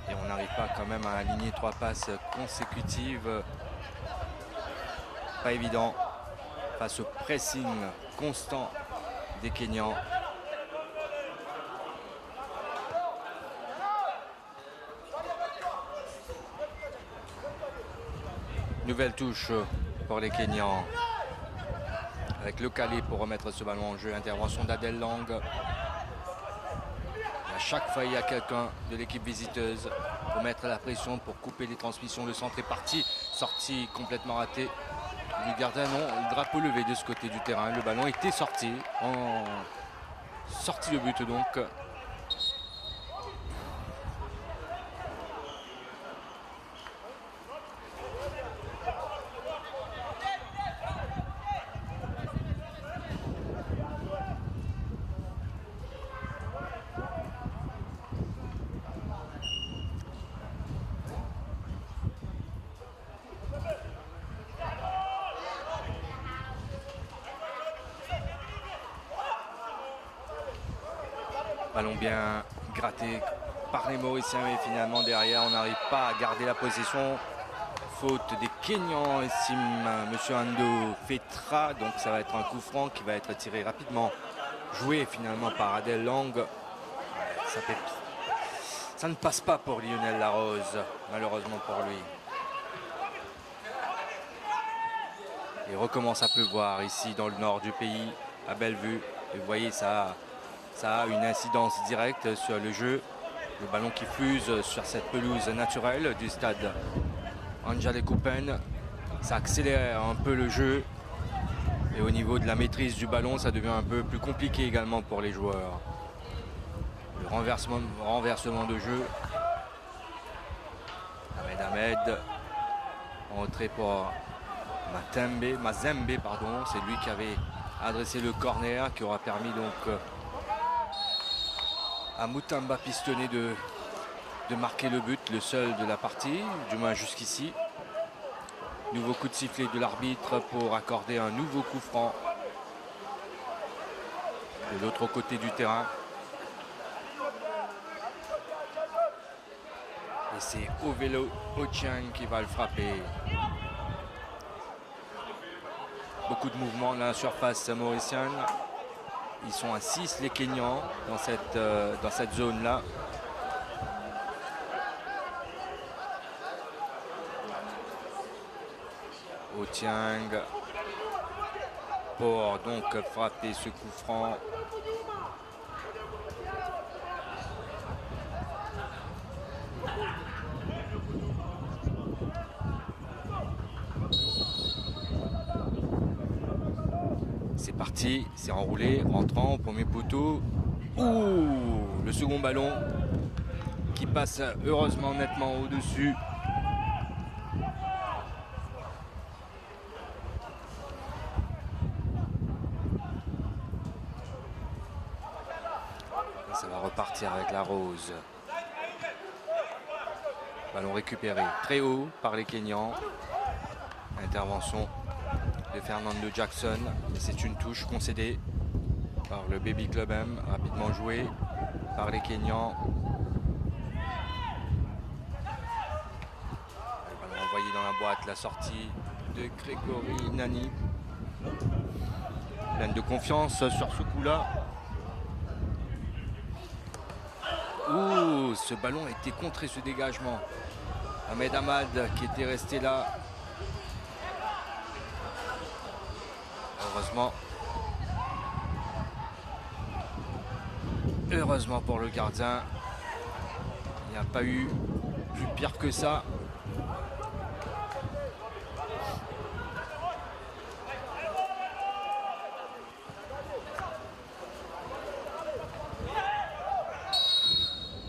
Et on n'arrive pas quand même à aligner 3 passes consécutives. Pas évident face au pressing constant des Kenyans. Nouvelle touche pour les Kenyans. Avec le Calais pour remettre ce ballon en jeu. Intervention d'Adel Lang. À chaque fois, il y a quelqu'un de l'équipe visiteuse pour mettre la pression, pour couper les transmissions. Le centre est parti. Sortie complètement ratée. Le gardien, non, le drapeau levé de ce côté du terrain. Le ballon était sorti. En sortie de but donc. Ballon bien gratté par les Mauriciens, mais finalement derrière on n'arrive pas à garder la possession. Faute des Kenyans, estime M. Ando Fetra. Donc ça va être un coup franc qui va être tiré rapidement, joué finalement par Adel Lang. Ça ne passe pas pour Lionel Larose, malheureusement pour lui. Il recommence à pleuvoir ici dans le nord du pays, à Bellevue. Et vous voyez, ça a une incidence directe sur le jeu. Le ballon qui fuse sur cette pelouse naturelle du stade Angelique Coupen. Ça accélère un peu le jeu. Et au niveau de la maîtrise du ballon, ça devient un peu plus compliqué également pour les joueurs. Le renversement de jeu. Ahmed. Entrée pour Mazembe, pardon. C'est lui qui avait adressé le corner qui aura permis donc à Moutamba Pistonné de marquer le but, le seul de la partie, du moins jusqu'ici. Nouveau coup de sifflet de l'arbitre pour accorder un nouveau coup franc de l'autre côté du terrain. Et c'est Ovelo Ochieng qui va le frapper. Beaucoup de mouvements dans la surface mauricienne. Ils sont à 6 les Kenyans dans cette zone-là. Ochieng pour donc frapper ce coup franc. C'est parti, c'est enroulé, rentrant au premier poteau. Ouh, le second ballon qui passe heureusement nettement au-dessus. Ça va repartir avec la rose. Ballon récupéré très haut par les Kenyans. Intervention de Fernando Jackson. C'est une touche concédée par le Baby Club M. Rapidement joué par les Kenyans. Le ballon envoyé dans la boîte. La sortie de Grégory Nani. Pleine de confiance sur ce coup-là. Ouh, ce ballon a été contré, ce dégagement. Ahmed Ahmad qui était resté là. Heureusement pour le gardien. Il n'y a pas eu plus pire que ça.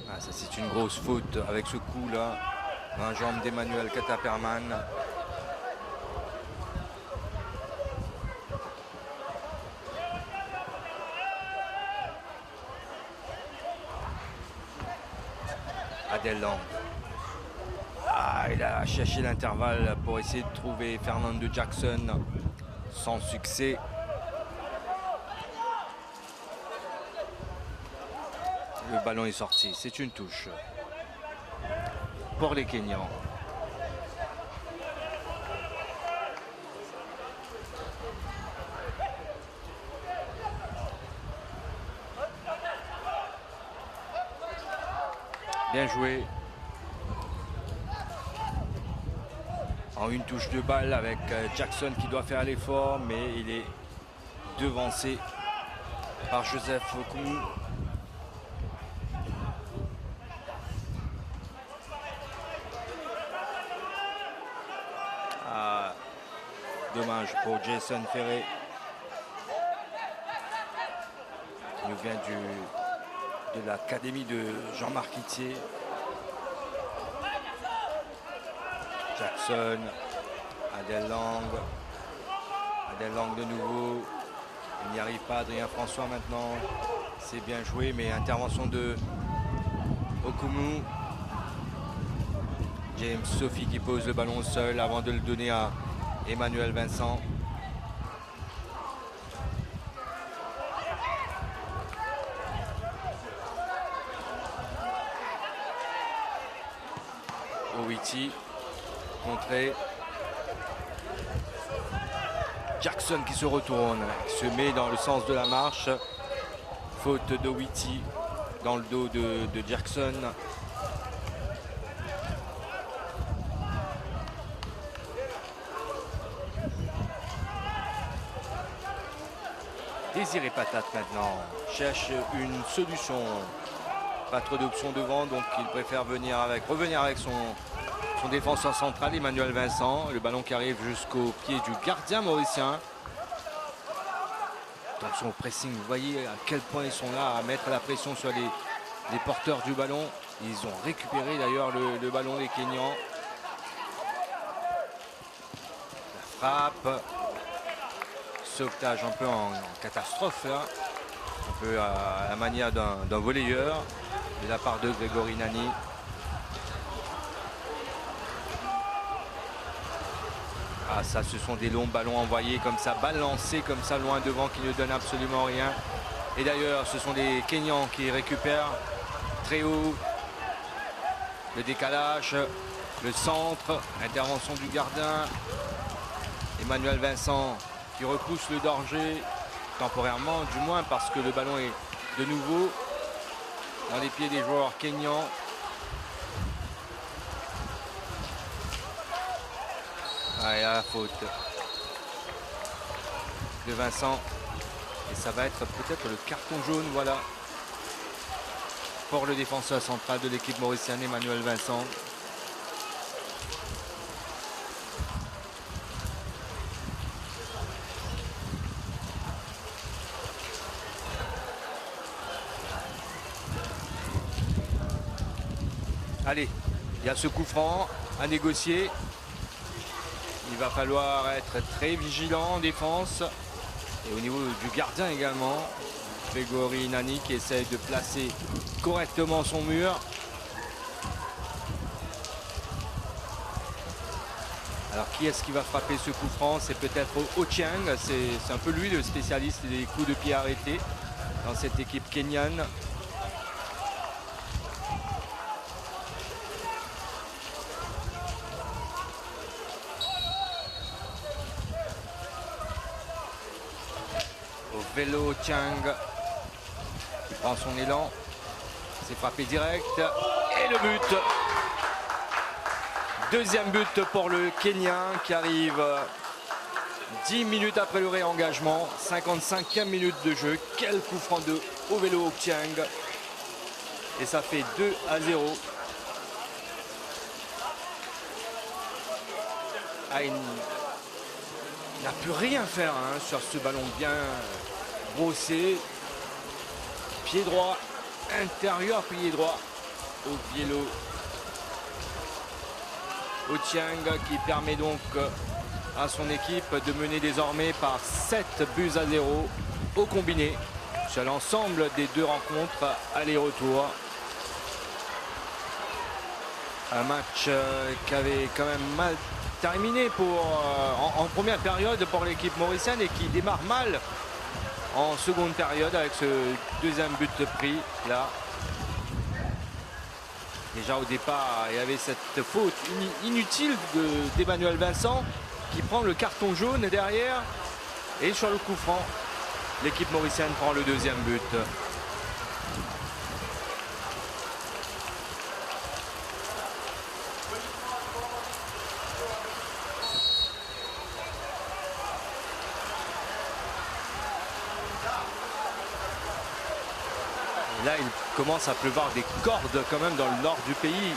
Ah, ça c'est une grosse faute avec ce coup là. Un jambe d'Emmanuel Kataperman. Adelang. Ah, il a cherché l'intervalle pour essayer de trouver Fernando Jackson. Sans succès. Le ballon est sorti. C'est une touche pour les Kenyans. Bien joué. En une touche de balle avec Jackson qui doit faire l'effort, mais il est devancé par Joseph Okumu. Ah, dommage pour Jason Ferré. Il nous vient de l'académie de Jean-Marc Itier. Jackson, Adelang de nouveau. Il n'y arrive pas, Adrien François maintenant. C'est bien joué, mais intervention de Okumu. James Sophie qui pose le ballon seul avant de le donner à Emmanuel Vincent. Owiti, contré. Jackson qui se retourne, se met dans le sens de la marche. Faute d'Owiti dans le dos de Jackson. Désiré Patate maintenant cherche une solution. Pas trop d'options devant, donc il préfère revenir avec son défenseur central, Emmanuel Vincent. Le ballon qui arrive jusqu'au pied du gardien mauricien. Attention au pressing, vous voyez à quel point ils sont là à mettre la pression sur les porteurs du ballon. Ils ont récupéré d'ailleurs le ballon des Kenyans. La frappe. Sauvetage un peu en catastrophe là. Un peu à la manière d'un volleyeur de la part de Grégory Nani. Ah, ça, ce sont des longs ballons envoyés comme ça, balancés comme ça loin devant qui ne donnent absolument rien. Et d'ailleurs, ce sont des Kenyans qui récupèrent très haut. Le décalage, le centre, intervention du gardien. Emmanuel Vincent qui repousse le danger, temporairement du moins, parce que le ballon est de nouveau dans les pieds des joueurs kenyans. Ah, et la faute de Vincent. Et ça va être peut-être le carton jaune, voilà, pour le défenseur central de l'équipe mauricienne, Emmanuel Vincent. Allez, il y a ce coup franc à négocier. Il va falloir être très vigilant en défense. Et au niveau du gardien également. Grégory Nani qui essaye de placer correctement son mur. Alors qui est-ce qui va frapper ce coup franc? C'est peut-être Ochieng. C'est un peu lui le spécialiste des coups de pied arrêtés dans cette équipe kenyane. Vélo Ochieng qui prend son élan, c'est frappé direct et le but. Deuxième but pour le Kenyan qui arrive 10 minutes après le réengagement, 55e minute de jeu. Quel coup franc de Ovelo Ochieng et ça fait 2-0. Ah, il n'a pu rien faire hein, sur ce ballon bien brossé, pied droit, intérieur pied droit au Vélo Ochieng qui permet donc à son équipe de mener désormais par 7-0 au combiné sur l'ensemble des deux rencontres aller-retour. Un match qui avait quand même mal terminé en première période pour l'équipe mauricienne et qui démarre mal en seconde période avec ce deuxième but pris là. Déjà au départ, il y avait cette faute inutile d'Emmanuel Vincent qui prend le carton jaune derrière. Et sur le coup franc, l'équipe mauricienne prend le deuxième but. Là, il commence à pleuvoir des cordes quand même dans le nord du pays.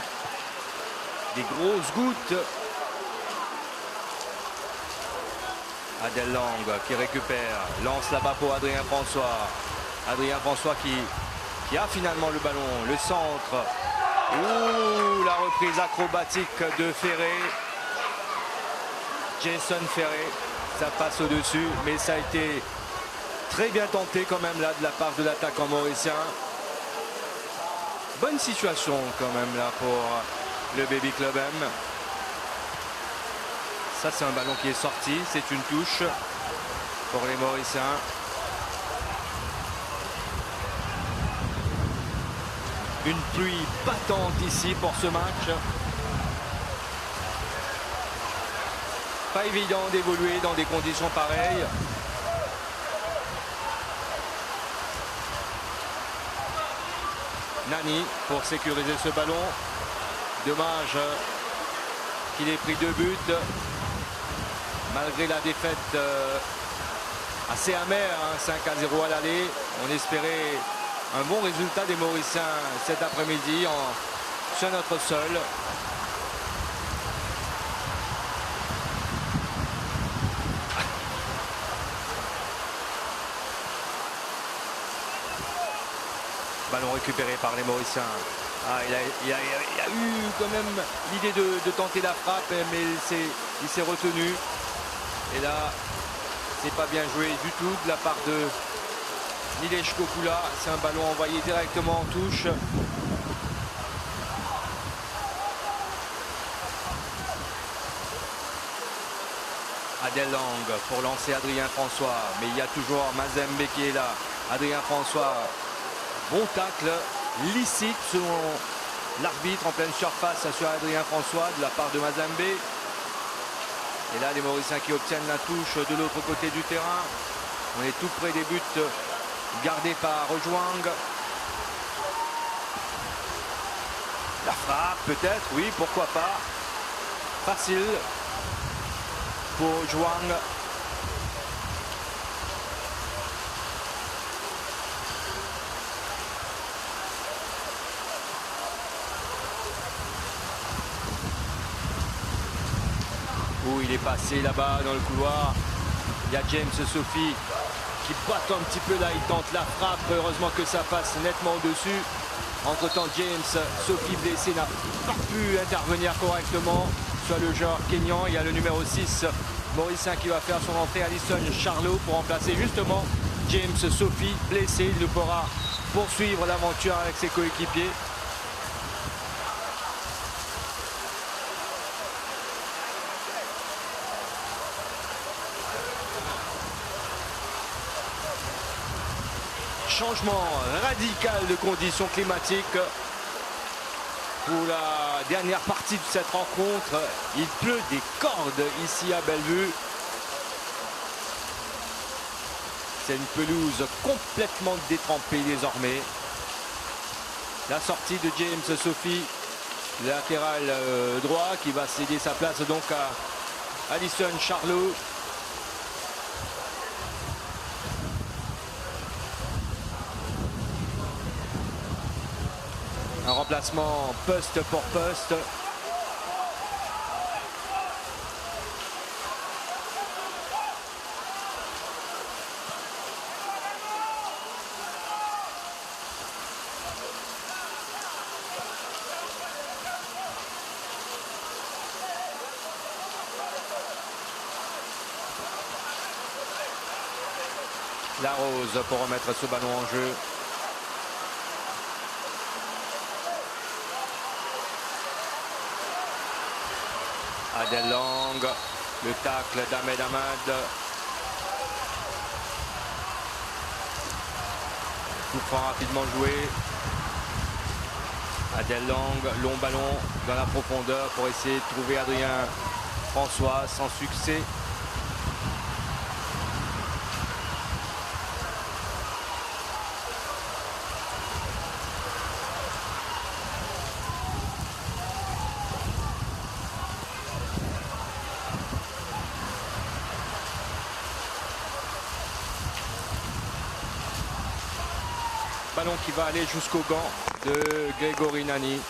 Des grosses gouttes. Adel Lang qui récupère. Lance là-bas pour Adrien François. Adrien François qui a finalement le ballon. Le centre. Ouh, la reprise acrobatique de Ferré. Jason Ferré. Ça passe au-dessus. Mais ça a été très bien tenté quand même là de la part de l'attaquant mauricien. Bonne situation quand même là pour le Baby Club M. Ça c'est un ballon qui est sorti, c'est une touche pour les Mauriciens. Une pluie battante ici pour ce match. Pas évident d'évoluer dans des conditions pareilles. Nani pour sécuriser ce ballon. Dommage qu'il ait pris 2 buts. Malgré la défaite assez amère, hein, 5-0 à l'aller. On espérait un bon résultat des Mauriciens cet après-midi sur notre sol. Ballon récupéré par les Mauriciens. Ah, il a eu quand même l'idée de tenter la frappe, mais il s'est retenu. Et là, c'est pas bien joué du tout de la part de Nilesh Kokula. C'est un ballon envoyé directement en touche. Adel Lang pour lancer Adrien François. Mais il y a toujours Mazembe qui est là. Adrien François. Bon tacle, licite selon l'arbitre en pleine surface sur Adrien François de la part de Mazembe. Et là, les Mauriciens qui obtiennent la touche de l'autre côté du terrain. On est tout près des buts gardés par Juang. La frappe peut-être, oui, pourquoi pas. Facile pour Juang. Où il est passé là-bas dans le couloir. Il y a James Sophie qui botte un petit peu là, il tente la frappe. Heureusement que ça passe nettement au-dessus. Entre-temps, James Sophie blessé n'a pas pu intervenir correctement. Soit le joueur kényan, il y a le numéro 6 mauricien qui va faire son entrée, Alison Charlot, pour remplacer justement James Sophie blessé. Il ne pourra poursuivre l'aventure avec ses coéquipiers. Changement radical de conditions climatiques pour la dernière partie de cette rencontre. Il pleut des cordes ici à Bellevue. C'est une pelouse complètement détrempée désormais. La sortie de James Sophie, latéral droit, qui va céder sa place donc à Alison Charlot. Un remplacement poste pour poste. Larose pour remettre ce ballon en jeu. Adel Lang, le tacle d'Ahmed Ahmad. Coup franc rapidement joué. Adel Lang, long ballon dans la profondeur pour essayer de trouver Adrien François, sans succès. Ballon qui va aller jusqu'au gant de Grégory Nani.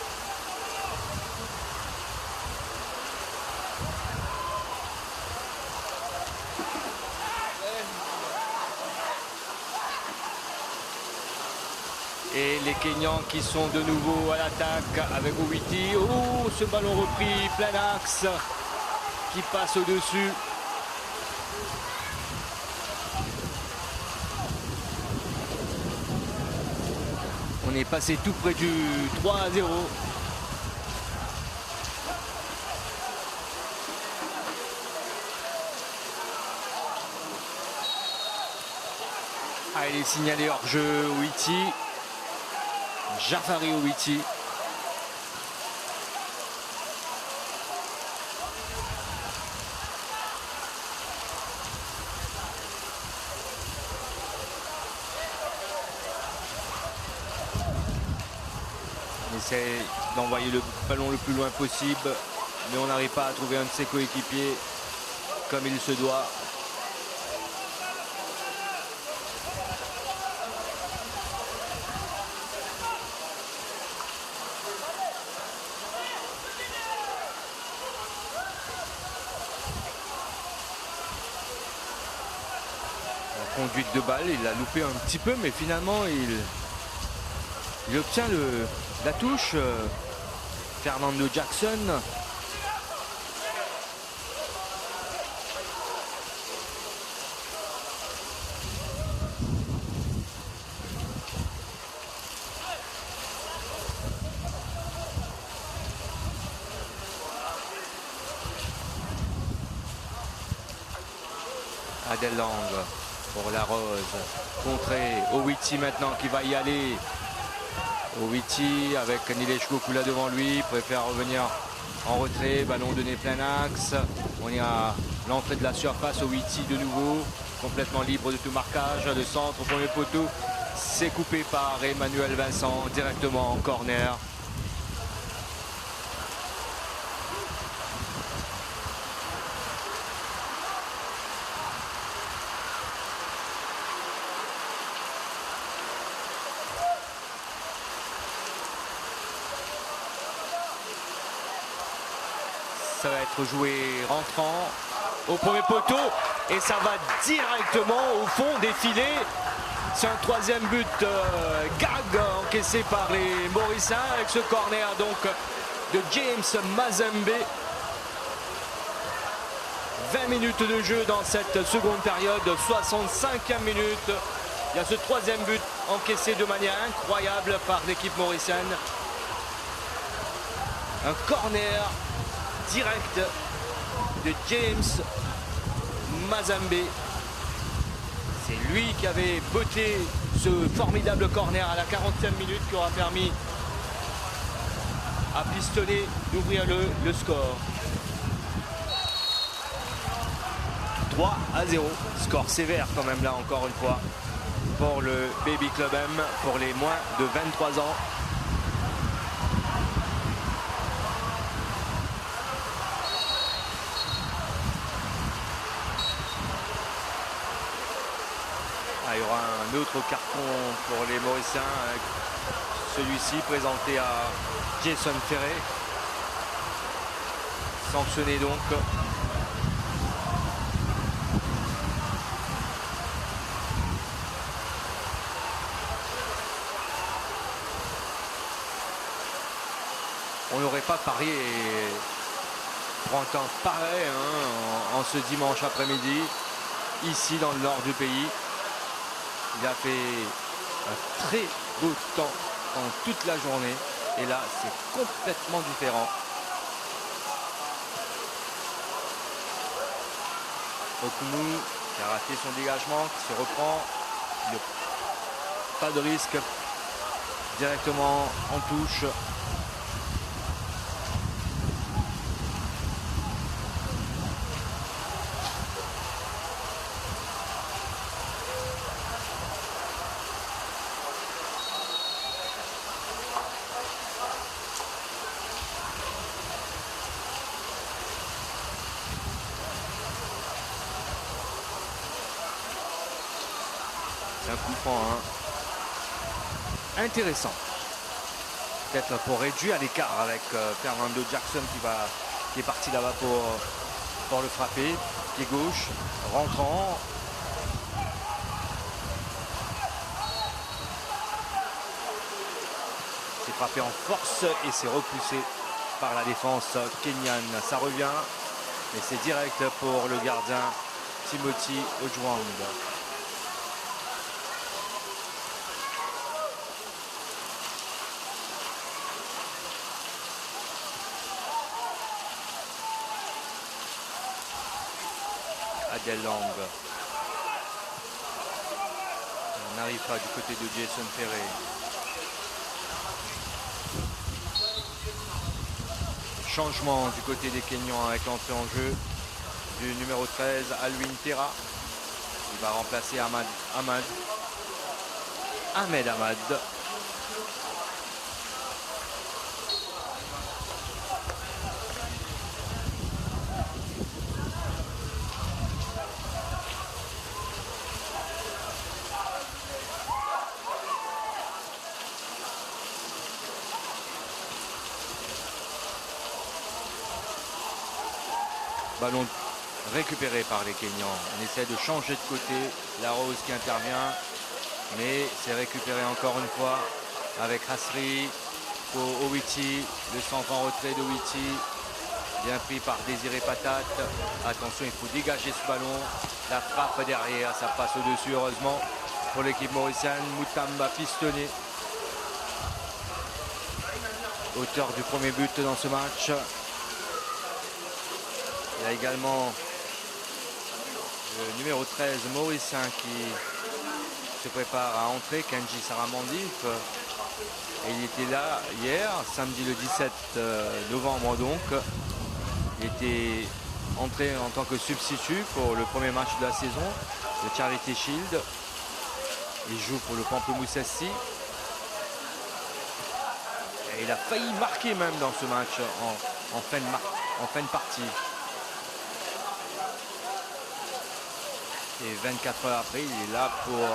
Et les Kenyans qui sont de nouveau à l'attaque avec Owiti. Oh, ce ballon repris plein axe qui passe au-dessus. On est passé tout près du 3-0. Ah, il est signalé hors jeu, Owiti. Jafari Owiti. On essaie d'envoyer le ballon le plus loin possible, mais on n'arrive pas à trouver un de ses coéquipiers comme il se doit. conduite de balle. Il l'a loupé un petit peu, mais finalement il obtient la touche. Fernando Jackson. Adèle Lang pour la Rose. Contré. Owiti maintenant qui va y aller. Owiti avec Nileshko Kula devant lui. Préfère revenir en retrait. Ballon donné plein axe. On est à l'entrée de la surface. Owiti de nouveau. Complètement libre de tout marquage. Le centre au premier poteau. C'est coupé par Emmanuel Vincent. Directement en corner. Ça va être joué rentrant au premier poteau et ça va directement au fond des filets. C'est un troisième but gag encaissé par les Mauriciens avec ce corner donc de James Mazembe. 20 minutes de jeu dans cette seconde période, 65e minute. Il y a ce troisième but encaissé de manière incroyable par l'équipe mauricienne. Un corner direct de James Mazembe. C'est lui qui avait botté ce formidable corner à la 40e minute qui aura permis à Pistolet d'ouvrir le score. 3-0. Score sévère quand même là encore une fois pour le Baby Club M, pour les moins de 23 ans. Il y aura un autre carton pour les Mauriciens, celui-ci présenté à Jason Ferré. Sanctionné donc. On n'aurait pas parié pour un temps pareil en ce dimanche après-midi, ici dans le nord du pays. Il a fait un très beau temps pendant toute la journée. Et là, c'est complètement différent. Okumu qui a raté son dégagement, qui se reprend. Pas de risque. Directement en touche. Un coup franc intéressant. Peut-être pour réduire l'écart avec Fernando Jackson qui est parti là-bas pour le frapper. Pied gauche, rentrant. C'est frappé en force et c'est repoussé par la défense kenyane. Ça revient, mais c'est direct pour le gardien Timothy Ojwang. Adèle Lang. On n'arrive pas du côté de Jason Ferré. Changement du côté des Kenyans avec l'entrée en jeu du numéro 13, Alwin Terra. Il va remplacer Ahmed Ahmad. Ballon récupéré par les Kenyans. On essaie de changer de côté. Larose qui intervient, mais c'est récupéré encore une fois avec Hasri pour Owiti. Le centre en retrait d'Owiti, bien pris par Désiré Patate. Attention, il faut dégager ce ballon. La frappe derrière, ça passe au-dessus heureusement pour l'équipe mauricienne. Moutamba pistonné, auteur du premier but dans ce match. Il y a également le numéro 13 mauricien qui se prépare à entrer, Kenji Saramandif. Et il était là hier, samedi le 17 novembre donc. Il était entré en tant que substitut pour le premier match de la saison, le Charity Shield. Il joue pour le Pamplemousse SC. Et il a failli marquer même dans ce match en fin de partie. Et 24 heures après, il est là pour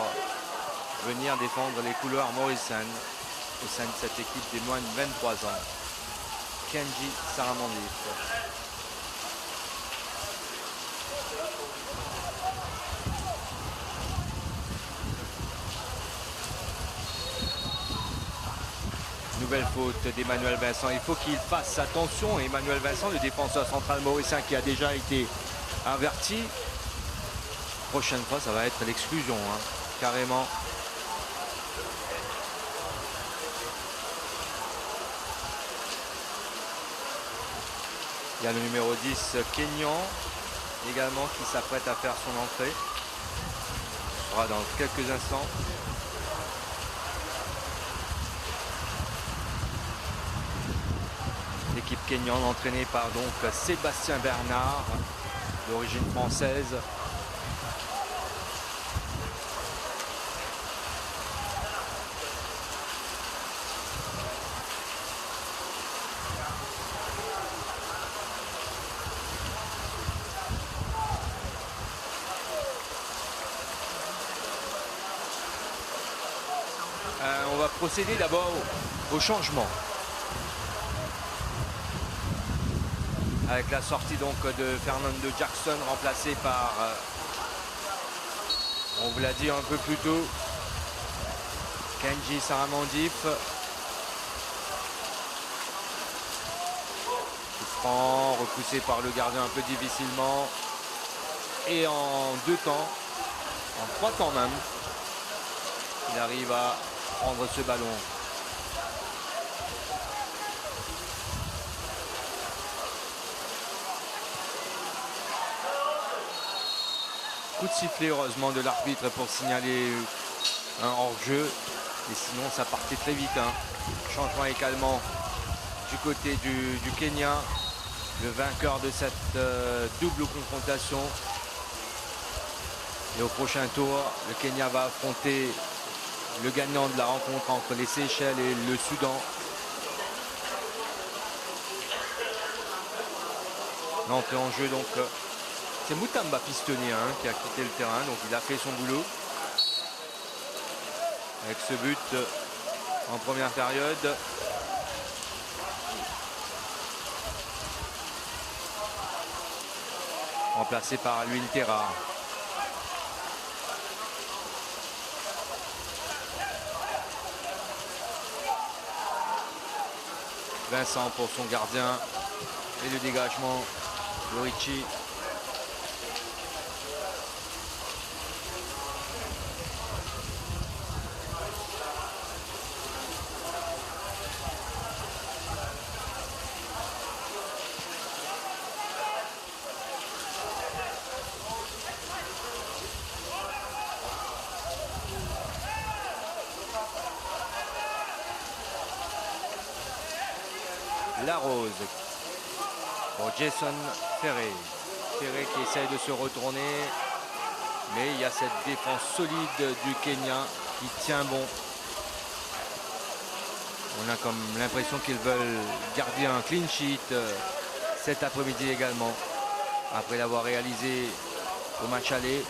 venir défendre les couleurs mauriciennes au sein de cette équipe des moins de 23 ans. Kenji Saramandif. Nouvelle faute d'Emmanuel Vincent. Il faut qu'il fasse attention. Emmanuel Vincent, le défenseur central mauricien qui a déjà été averti. Prochaine fois, ça va être l'exclusion, hein, carrément. Il y a le numéro 10, Kenyan, également, qui s'apprête à faire son entrée. Ce sera dans quelques instants. L'équipe Kenyan entraînée par donc Sébastien Bernard, d'origine française. On va procéder d'abord au changement. Avec la sortie donc de Fernando Jackson remplacé par, on vous l'a dit un peu plus tôt, Kenji Saramandif. Coup franc, repoussé par le gardien un peu difficilement. Et en 2 temps, en 3 temps même, il arrive à prendre ce ballon. Coup de sifflet heureusement de l'arbitre pour signaler un hors-jeu. Et sinon ça partait très vite. Hein. Changement également du côté du Kenya. Le vainqueur de cette double confrontation. Et au prochain tour, le Kenya va affronter le gagnant de la rencontre entre les Seychelles et le Soudan. L'entrée en jeu donc, c'est Moutamba pistonné hein, qui a quitté le terrain, donc il a fait son boulot. Avec ce but en première période. Remplacé par Louis Terra. Vincent pour son gardien et le dégagement de Ricci. Larose pour Jason Ferré. Ferré qui essaye de se retourner, mais il y a cette défense solide du Kenya qui tient bon. On a comme l'impression qu'ils veulent garder un clean sheet cet après-midi également, après l'avoir réalisé au match aller.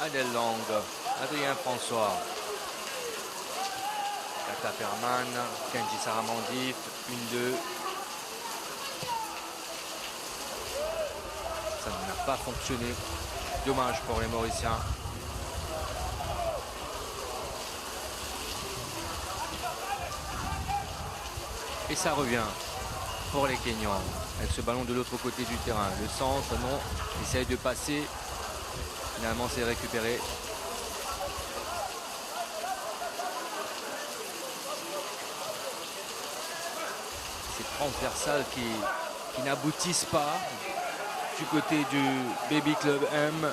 Adèle Lang, Adrien François, Kata Perman, Kenji Saramandif, 1-2. Ça n'a pas fonctionné. Dommage pour les Mauriciens. Et ça revient pour les Kenyans. Avec ce ballon de l'autre côté du terrain. Le centre, non. Essaye de passer. Finalement, c'est récupéré. Ces transversales qui n'aboutissent pas du côté du Baby Club M.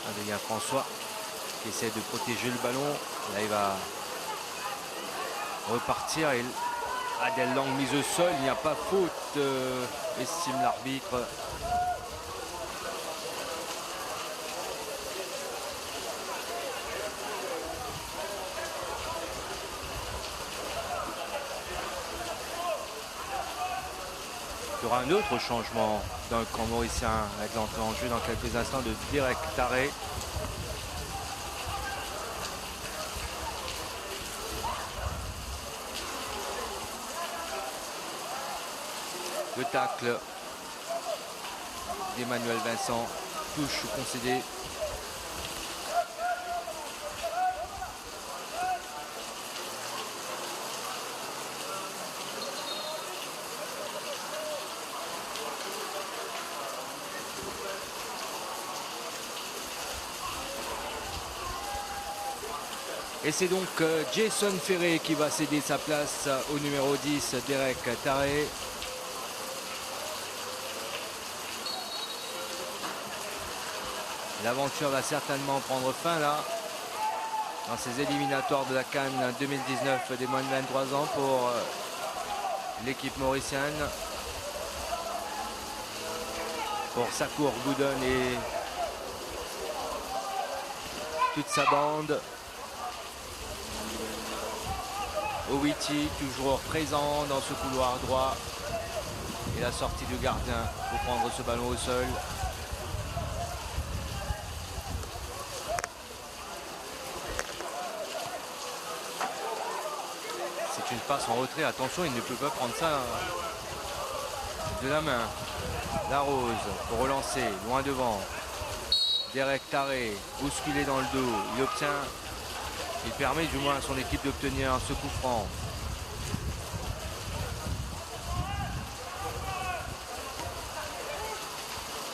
Adrien François qui essaie de protéger le ballon. Là, il va repartir. Et Adèle Lang mise au sol. Il n'y a pas faute, estime l'arbitre. Il y aura un autre changement dans le camp mauricien avec l'entrée en jeu dans quelques instants de Derek Taré. Le tacle d'Emmanuel Vincent, touche concédée. Et c'est donc Jason Ferré qui va céder sa place au numéro 10, Derek Taré. L'aventure va certainement prendre fin là, dans ces éliminatoires de la CAN 2019 des moins de 23 ans pour l'équipe mauricienne. Pour Sakour Goudon et toute sa bande. Owiti toujours présent dans ce couloir droit. Et la sortie du gardien pour prendre ce ballon au sol. C'est une passe en retrait. Attention, il ne peut pas prendre ça de la main. Larose pour relancer, loin devant. Derek Taré, bousculé dans le dos. Il obtient, il permet du moins à son équipe d'obtenir ce coup franc.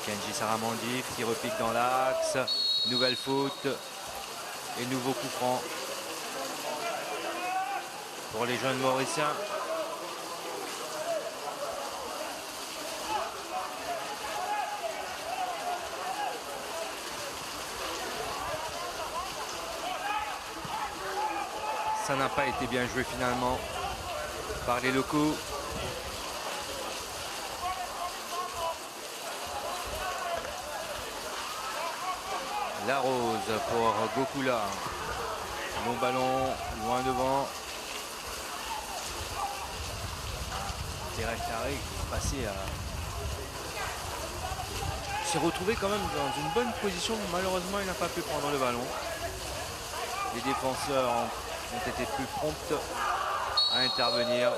Kenji Saramandif qui repique dans l'axe. Nouvelle faute et nouveau coup franc pour les jeunes Mauriciens. Ça n'a pas été bien joué finalement par les locaux. Larose pour Gokula. Long ballon, loin devant. Derek Taré qui est passé à... s'est retrouvé quand même dans une bonne position. Malheureusement, il n'a pas pu prendre le ballon. Les défenseurs ont été plus promptes à intervenir.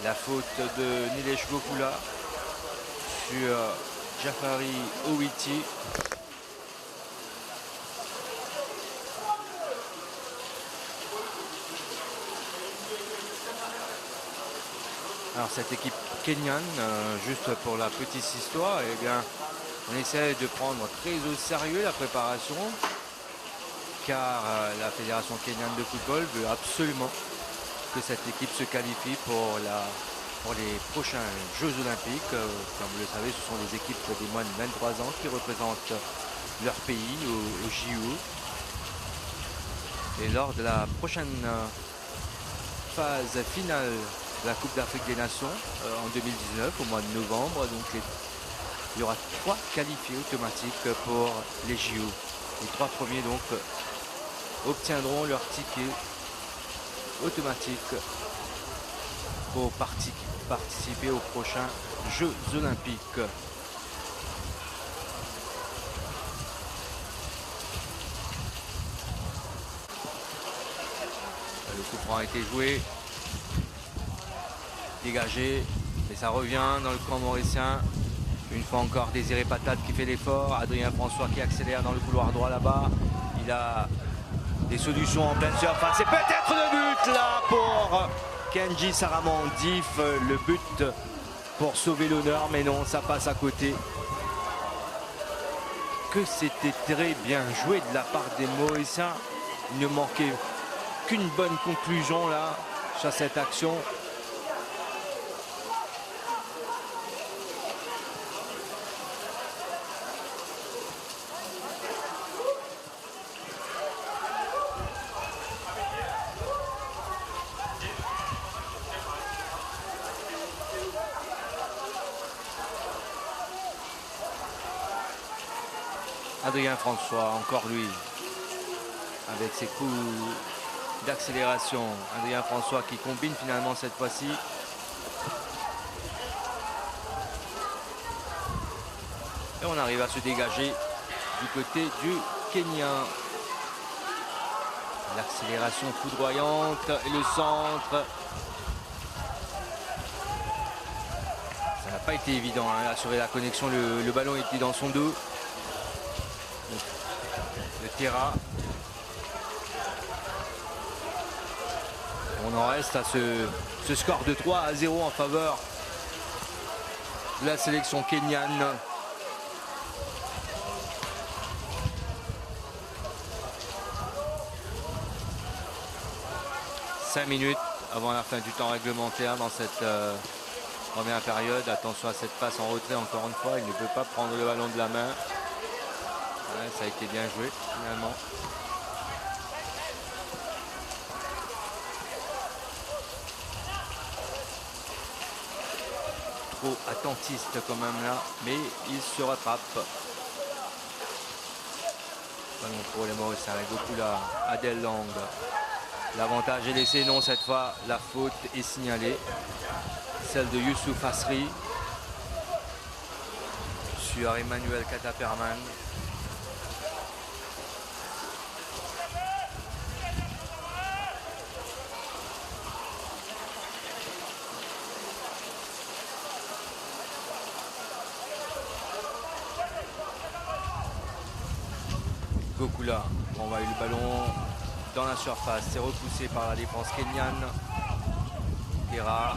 La faute de Nilesh Gokula sur Jafari Owiti. Alors cette équipe kenyane, juste pour la petite histoire, eh bien, on essaie de prendre très au sérieux la préparation, car la Fédération kenyane de football veut absolument que cette équipe se qualifie pour les prochains Jeux Olympiques. Comme vous le savez, ce sont les équipes des moins de 23 ans qui représentent leur pays au JO. Et lors de la prochaine phase finale de la Coupe d'Afrique des Nations en 2019, au mois de novembre, donc Il y aura 3 qualifiés automatiques pour les JO. Les 3 premiers donc obtiendront leur ticket automatique pour participer aux prochains Jeux Olympiques. Le coup franc a été joué, dégagé, mais ça revient dans le camp mauricien. Une fois encore, Désiré Patate qui fait l'effort. Adrien François qui accélère dans le couloir droit là-bas. Il a des solutions en pleine surface. C'est peut-être le but là pour Kenji Saramandif. Le but pour sauver l'honneur, mais non, ça passe à côté. Que c'était très bien joué de la part des Mauriciens. Il ne manquait qu'une bonne conclusion là sur cette action. Adrien François, encore lui, avec ses coups d'accélération. Adrien François qui combine finalement cette fois-ci. Et on arrive à se dégager du côté du Kenya. L'accélération foudroyante et le centre. Ça n'a pas été évident d'assurer la connexion. Le ballon était dans son dos. Le Terra. On en reste à ce score de 3-0 en faveur de la sélection kenyane. Cinq minutes avant la fin du temps réglementaire dans cette première période. Attention à cette passe en retrait encore une fois. Il ne peut pas prendre le ballon de la main. Ouais, ça a été bien joué finalement. Trop attentiste quand même là, mais il se rattrape. Ballon pour les Mauriciens avec Gokula, Adel Lang. L'avantage est laissé, non, cette fois la faute est signalée. Celle de Youssouf Asri sur Emmanuel Kataperman. Gokula envoie le ballon dans la surface, c'est repoussé par la défense kenyane. Terra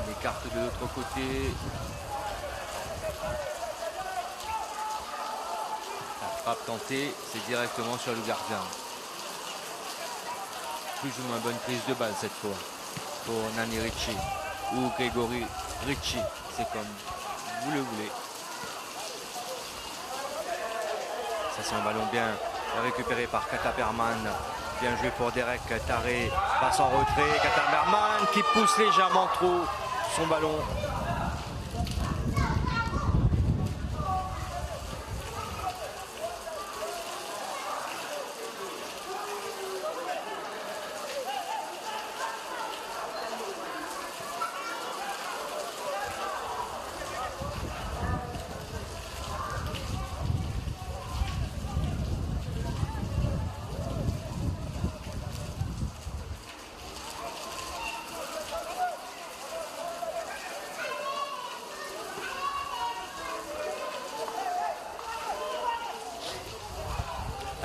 l'écarte de l'autre côté. La frappe tentée, c'est directement sur le gardien. Plus ou moins bonne prise de balle cette fois pour Nani Ricci ou Grégory Ricci, c'est comme vous le voulez. C'est un ballon bien récupéré par Kataperman. Bien joué pour Derek Taré. Passe en retrait. Kataperman qui pousse légèrement trop son ballon.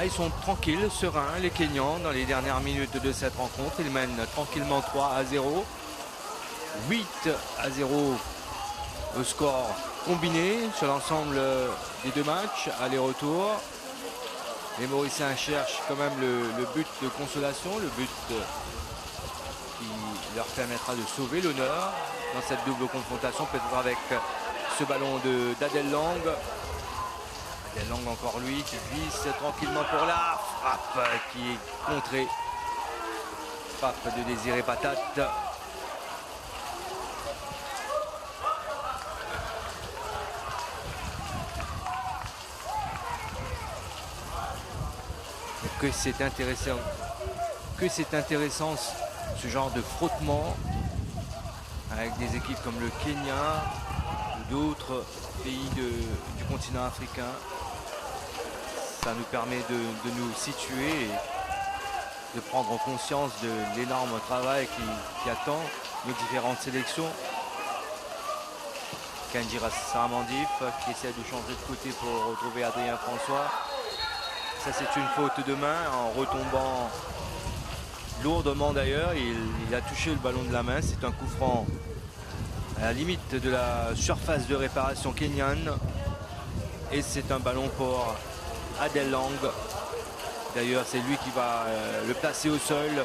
Ils sont tranquilles, sereins, les Kenyans, dans les dernières minutes de cette rencontre. Ils mènent tranquillement 3-0. 8-0 au score combiné sur l'ensemble des deux matchs, aller-retour. Les Mauriciens cherchent quand même le but de consolation, le but qui leur permettra de sauver l'honneur dans cette double confrontation, peut-être avec ce ballon d'Adel Lang. Adel Lang encore lui qui glisse tranquillement pour la frappe qui est contrée. Frappe de Désiré Patate. que c'est intéressant ce genre de frottement avec des équipes comme le Kenya ou d'autres pays du continent africain. Ça nous permet de nous situer et de prendre conscience de l'énorme travail qui attend nos différentes sélections. Kenji Saramandif qui essaie de changer de côté pour retrouver Adrien François. Ça, c'est une faute de main en retombant lourdement d'ailleurs. Il a touché le ballon de la main. C'est un coup franc à la limite de la surface de réparation kenyane. Et c'est un ballon pour Adel Lang. D'ailleurs, c'est lui qui va le placer au sol.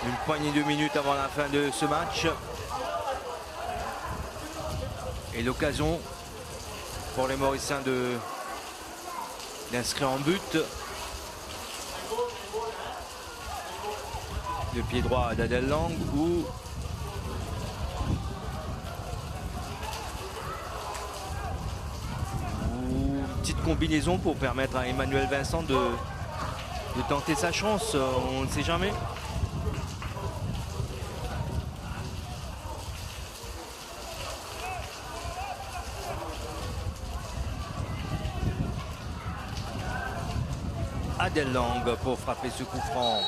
Une poignée de minutes avant la fin de ce match. Et l'occasion pour les Mauriciens d'inscrire en but. Le pied droit d'Adel Lang ou une petite combinaison pour permettre à Emmanuel Vincent de tenter sa chance. On ne sait jamais. Adel Lang pour frapper ce coup franc.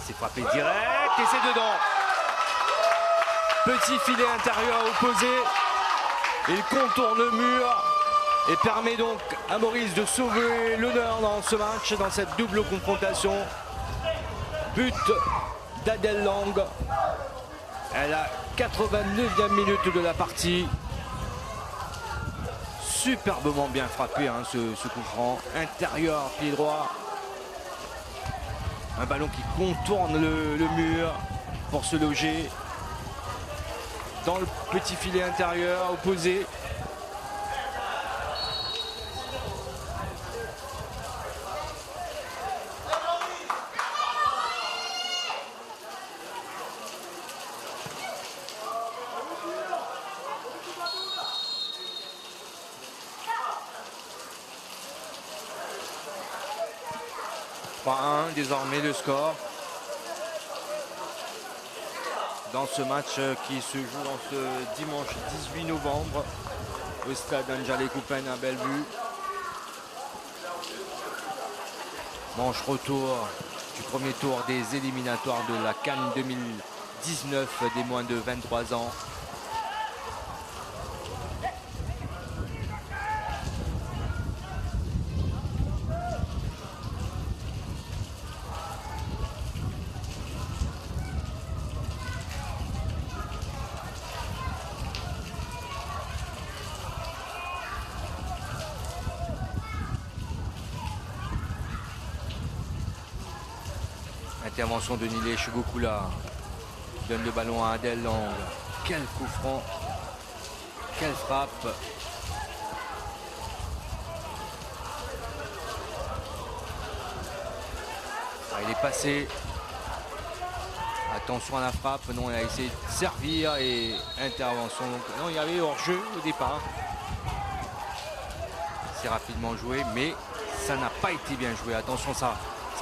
C'est frappé direct et c'est dedans. Petit filet intérieur opposé. Il contourne le mur et permet donc à Maurice de sauver l'honneur dans ce match, dans cette double confrontation. But d'Adel Lang. Elle a 89e minute de la partie. Superbement bien frappé ce coup franc. Intérieur, pied droit. Un ballon qui contourne le mur pour se loger dans le petit filet intérieur opposé. Désormais le score dans ce match qui se joue en ce dimanche 18 novembre au stade Anjale Koupen à Bellevue. Manche retour du premier tour des éliminatoires de la CAN 2019 des moins de 23 ans. Intervention de Nilé Chugokula. Donne le ballon à Adel Lang. Quel coup franc. Quelle frappe. Il est passé. Attention à la frappe. Non, il a essayé de servir et intervention. Non, il y avait hors-jeu au départ. C'est rapidement joué, mais ça n'a pas été bien joué. Attention, ça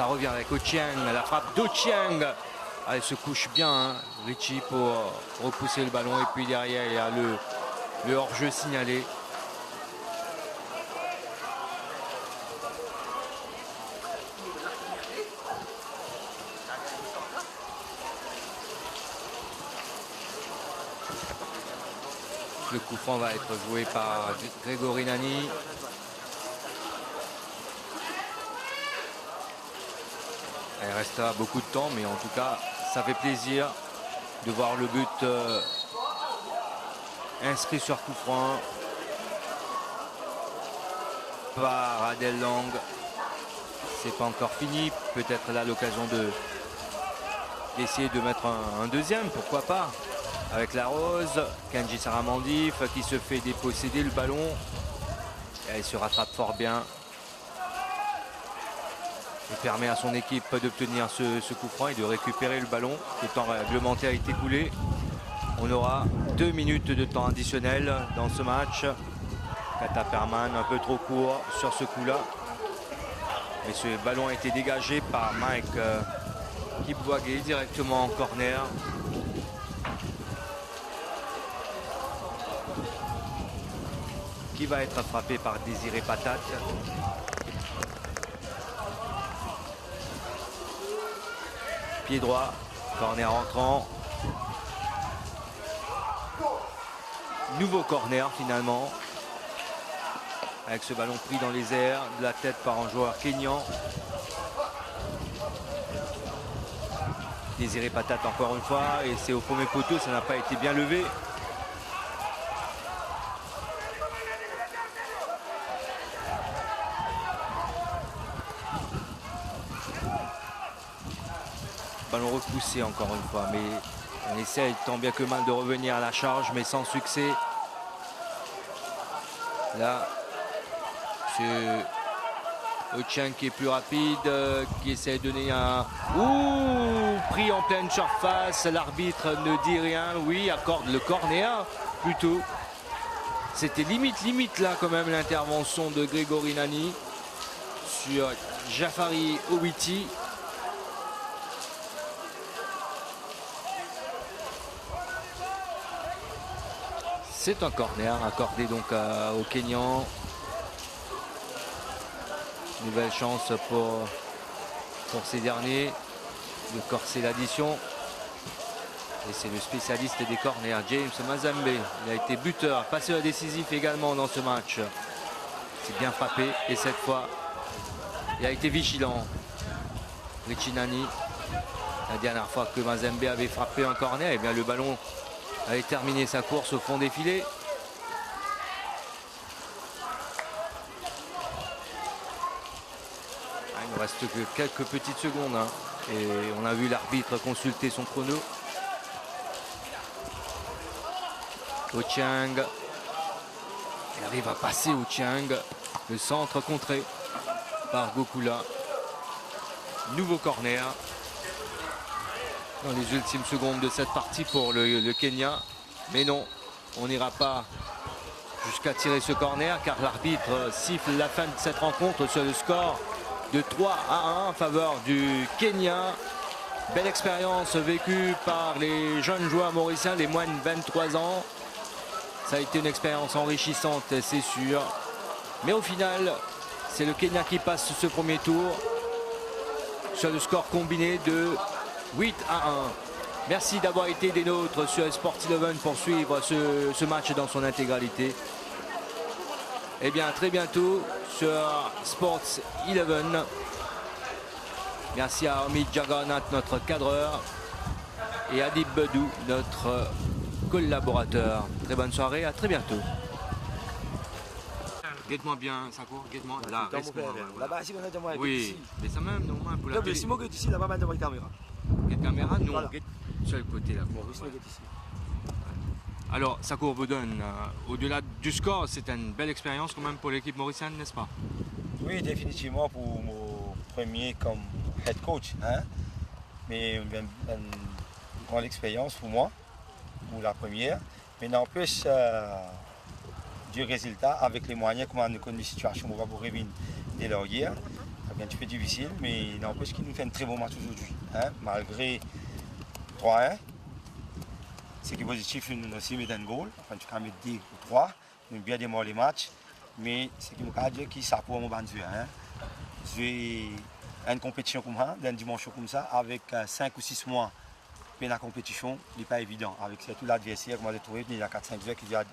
revient avec Ochieng, la frappe d'Ochieng. Elle se couche bien, Richie, pour repousser le ballon. Et puis derrière, il y a le hors-jeu signalé. Le coup franc va être joué par Grégory Nani. Il restera beaucoup de temps, mais en tout cas, ça fait plaisir de voir le but inscrit sur coup franc par Adel Lang. C'est pas encore fini. Peut-être là l'occasion d'essayer de mettre un deuxième, pourquoi pas. Avec la Rose, Kenji Saramandif qui se fait déposséder le ballon. Et il se rattrape fort bien. Il permet à son équipe d'obtenir ce coup franc et de récupérer le ballon. Le temps réglementaire est écoulé. On aura 2 minutes de temps additionnel dans ce match. Kata Perman un peu trop court sur ce coup-là. Mais ce ballon a été dégagé par Mike Kipwage directement en corner. Qui va être frappé par Désiré Patate. Pied droit, corner entrant. Nouveau corner finalement. Avec ce ballon pris dans les airs, de la tête par un joueur kényan. Désiré Patate encore une fois, et c'est au premier poteau, ça n'a pas été bien levé. Ballon repoussé encore une fois, mais on essaie tant bien que mal de revenir à la charge, mais sans succès. Là, c'est Ochieng qui est plus rapide, qui essaie de donner un... Ouh, pris en pleine surface, l'arbitre ne dit rien. Oui, accorde le corner plutôt. C'était limite là quand même l'intervention de Grégory Nani sur Jafari Owiti. C'est un corner accordé donc au Kényan. Nouvelle chance pour ces derniers de corser l'addition. Et c'est le spécialiste des corners, James Mazembe. Il a été buteur, passeur décisif également dans ce match. C'est bien frappé et cette fois, il a été vigilant. Richie Nani, la dernière fois que Mazembe avait frappé un corner, et bien le ballon avait terminé sa course au fond des filets. Il ne reste que quelques petites secondes hein. Et on a vu l'arbitre consulter son chrono. Ochieng, il arrive à passer Ochieng. Le centre contré par Gokula. Nouveau corner dans les ultimes secondes de cette partie pour le Kenya. Mais non, on n'ira pas jusqu'à tirer ce corner car l'arbitre siffle la fin de cette rencontre sur le score de 3-1 en faveur du Kenya. Belle expérience vécue par les jeunes joueurs mauriciens, les moins de 23 ans. Ça a été une expérience enrichissante, c'est sûr. Mais au final, c'est le Kenya qui passe ce premier tour sur le score combiné de 8-1. Merci d'avoir été des nôtres sur Sport 11 pour suivre ce match dans son intégralité. Et bien, à très bientôt sur Sports 11. Merci à Omid Jagannath, notre cadreur, et Adib Bedou, notre collaborateur. Très bonne soirée, à très bientôt. Guette-moi bien, Sakour, guette-moi. Là, reste-moi. Voilà. Oui, mais ça même, non, pour la télé. Quelle caméra? Non, voilà. Guette sur le côté là. Bon, voilà. Alors, Sakour Bodon, au-delà du score, c'est une belle expérience quand même pour l'équipe mauricienne, n'est-ce pas? Oui, définitivement pour mon premier comme head coach. Hein? Mais une grande expérience pour moi, pour la première. Mais n'empêche du résultat avec les moyens, comment on connaît la situation, on va pour revenir dès leur hier. C'est un petit peu difficile, mais n'empêche qu'il nous fait un très bon match aujourd'hui. Hein? Malgré 3-1. Ce qui est positif, nous aussi mettre un goal. Enfin, tu peux mettre 2 ou 3. Nous avons bien démarré les matchs. Mais ce qui me dit que ça pour mon ban jouer. Jouer une compétition comme ça, d'une dimension comme ça, avec 5 ou 6 mois pour la compétition, ce n'est pas évident. Avec surtout l'adversaire, comme on a trouvé, il y a 4-5 joueurs qui viennent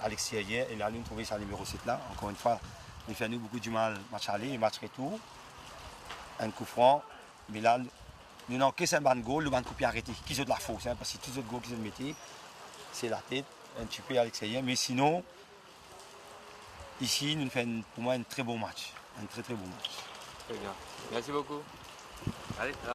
à l'extérieur. Et là, nous avons trouvé ça numéro 7 là. Encore une fois, il fait nous beaucoup du mal match aller et match retour. Un coup franc. Mais là, nous n'avons que 5 ban goal, le ban coup pied arrêté. Qui sont de la fausse, hein, parce que tous les autres goals qu'ils ont mis, c'est la tête, un petit peu à l'extérieur. Mais sinon, ici, nous faisons pour moi un très bon match. Un très très bon match. Très bien. Merci beaucoup. Allez.